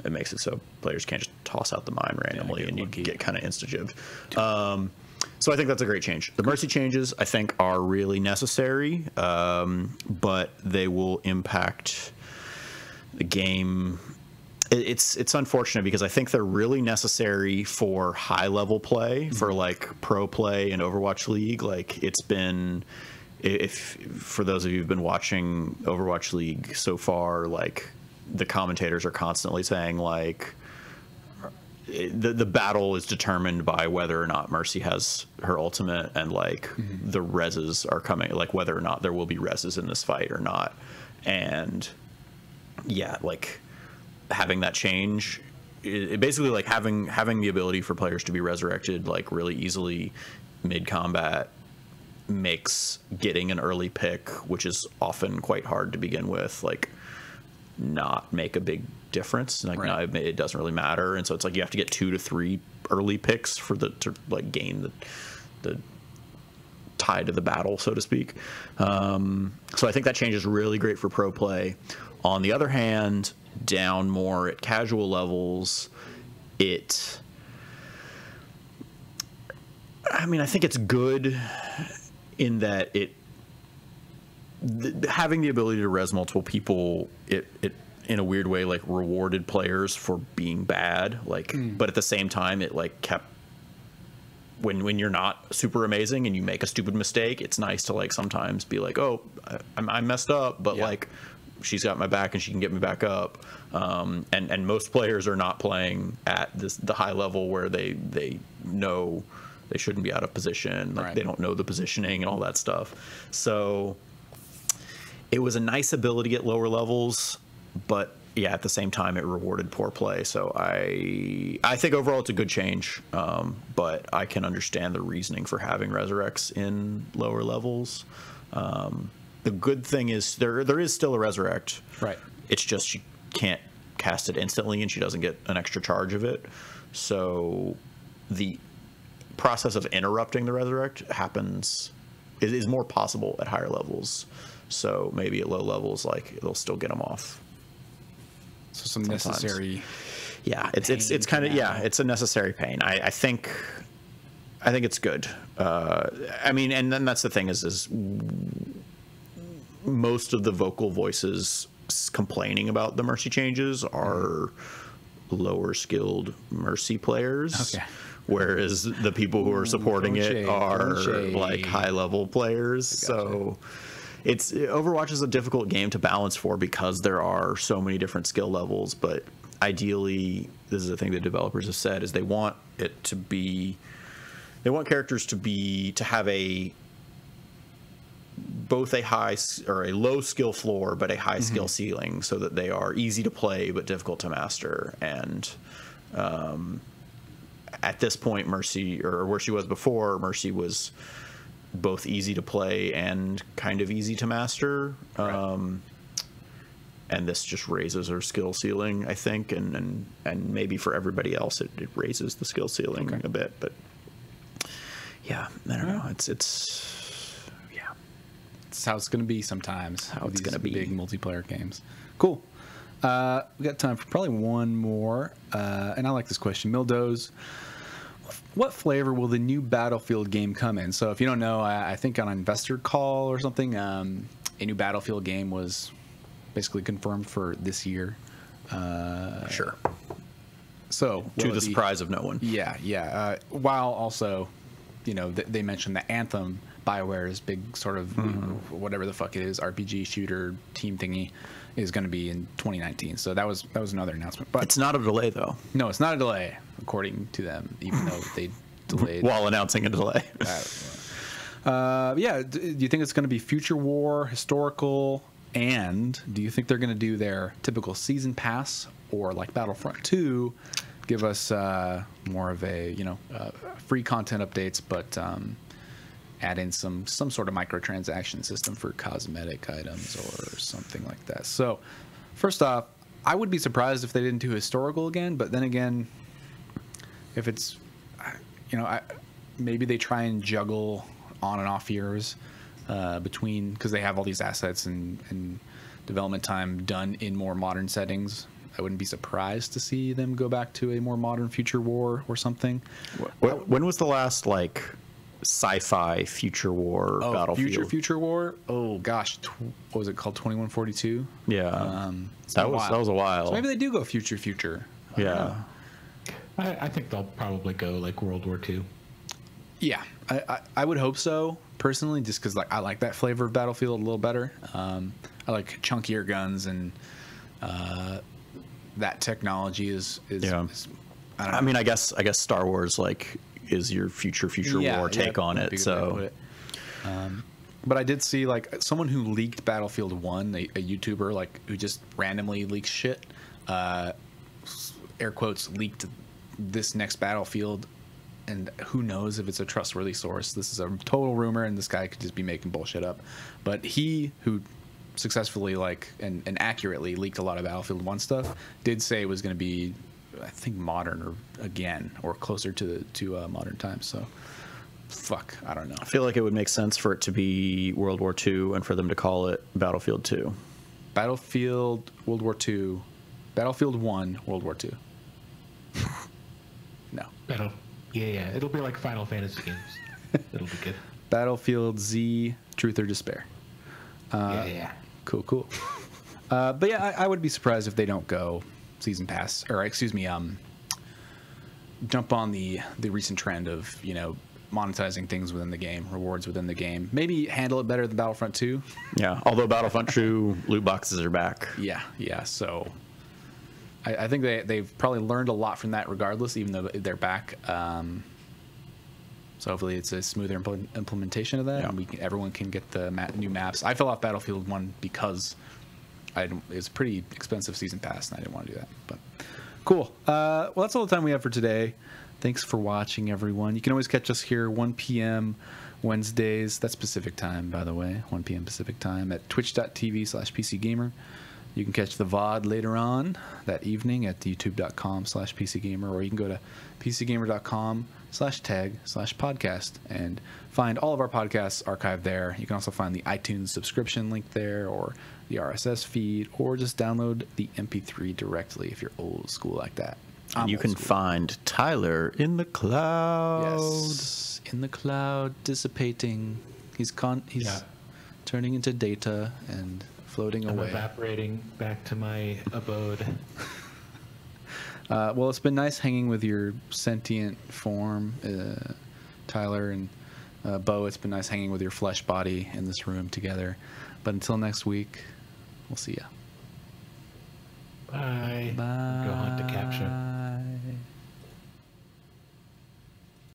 it makes it so players can't just toss out the mine randomly, get and you lucky. get kind of insta-jibbed. So I think that's a great change. The Mercy changes, I think, are really necessary, but they will impact the game. It's unfortunate because I think they're really necessary for high-level play, for like pro play in Overwatch League. Like it's been, if for those of you who've been watching Overwatch League so far, like the commentators are constantly saying like the battle is determined by whether or not Mercy has her ultimate, and like the reses are coming, like whether or not there will be reses in this fight or not. And yeah, like having that change, it basically like having the ability for players to be resurrected like really easily mid combat makes getting an early pick, which is often quite hard to begin with, like not make a big difference. Like Right. it doesn't really matter, and so it's like you have to get 2 to 3 early picks to like gain the tie to the battle, so to speak. So I think that change is really great for pro play. On the other hand, down more at casual levels, I think it's good in that it having the ability to res multiple people, it in a weird way like rewarded players for being bad, like but at the same time it like kept when you're not super amazing and you make a stupid mistake, it's nice to like sometimes be like, oh, I messed up, but like she's got my back and she can get me back up. And most players are not playing at the high level where they know they shouldn't be out of position, like they don't know the positioning and all that stuff. So it was a nice ability at lower levels, but yeah, at the same time it rewarded poor play. So I think overall it's a good change, but I can understand the reasoning for having Resurrects in lower levels. The good thing is there is still a Resurrect. Right. It's just she can't cast it instantly and she doesn't get an extra charge of it. So the process of interrupting the Resurrect is more possible at higher levels. So maybe at low levels, like they'll still get them off. So some necessary. Yeah, it's kind of it's a necessary pain. I think it's good. I mean, and then that's the thing is most of the vocal voices complaining about the Mercy changes are lower skilled Mercy players. Okay. Whereas the people who are supporting it are like high level players. So Overwatch is a difficult game to balance for because there are so many different skill levels, but ideally, this is the thing that developers have said, is they want characters to have both a high or a low skill floor, but a high skill ceiling, so that they are easy to play but difficult to master. And at this point, Mercy, or where she was before, Mercy was both easy to play and kind of easy to master. And this just raises her skill ceiling, I think, and maybe for everybody else it raises the skill ceiling a bit. But yeah, I don't know. It's how it's going to be sometimes. How it's going to be. Big multiplayer games. Cool. We got time for probably one more. And I like this question. Mildo's, what flavor will the new Battlefield game come in? So if you don't know, I think on an investor call or something, a new Battlefield game was basically confirmed for this year. Sure. So to the surprise of no one. Yeah. While also, they mentioned the Anthem, BioWare's big sort of whatever the fuck it is, RPG shooter team thingy, is going to be in 2019. So that was another announcement. But it's not a delay, though. No, it's not a delay, according to them, even though they delayed while announcing a delay. Yeah. Do you think it's going to be Future War, historical, and do you think they're going to do their typical season pass, or like Battlefront 2, give us more of a free content updates, but add in some sort of microtransaction system for cosmetic items or something like that? So first off, I would be surprised if they didn't do historical again, but then again, if it's maybe they try and juggle on and off years between, because they have all these assets and development time done in more modern settings. I wouldn't be surprised to see them go back to a more modern Future War or something. When was the last sci-fi Future War Battlefield? Future War? Oh gosh, what was it called? 2142. Yeah, that was a while. So maybe they do go future. Yeah, I think they'll probably go like World War II. Yeah, I would hope so personally, just because I like that flavor of Battlefield a little better. I like chunkier guns, and that technology is I mean, I guess Star Wars is your future war take on it. So, but I did see someone who leaked Battlefield 1, a YouTuber who just randomly leaks shit. Air quotes, leaked this next Battlefield, and who knows if it's a trustworthy source. This is a total rumor, and this guy could just be making bullshit up. But he, who successfully and accurately leaked a lot of Battlefield 1 stuff, did say it was going to be, I think, modern or closer to modern times. So fuck, I don't know. I feel like it would make sense for it to be World War II and for them to call it Battlefield 2. Battlefield World War II. Battlefield 1 World War II. No. Yeah. It'll be like Final Fantasy games. It'll be good. Battlefield Z Truth or Despair. Yeah. Cool. But yeah, I would be surprised if they don't go season pass, or excuse me, jump on the recent trend of, you know, monetizing things within the game, rewards within the game. Maybe handle it better than Battlefront 2. Yeah, although Battlefront 2 loot boxes are back. Yeah. So I think they've probably learned a lot from that regardless, even though they're back. So hopefully it's a smoother implementation of that, and everyone can get the new maps. I fell off Battlefield 1 because it was a pretty expensive season pass, and I didn't want to do that. But cool. Well, that's all the time we have for today. Thanks for watching, everyone. You can always catch us here 1 p.m. Wednesdays. That's Pacific time, by the way. 1 p.m. Pacific time at twitch.tv/PCGamer. You can catch the VOD later on that evening at youtube.com/PCGamer, or you can go to pcgamer.com/tag/podcast and find all of our podcasts archived there. You can also find the iTunes subscription link there, or the RSS feed, or just download the MP3 directly if you're old school like that. And you can find Tyler in the cloud. Yes, in the cloud, dissipating. He's turning into data and floating I'm away. evaporating back to my abode. Well, it's been nice hanging with your sentient form, Tyler, and Bo. It's been nice hanging with your flesh body in this room together. But until next week, we'll see ya. Bye. Bye. Go hunt a capture.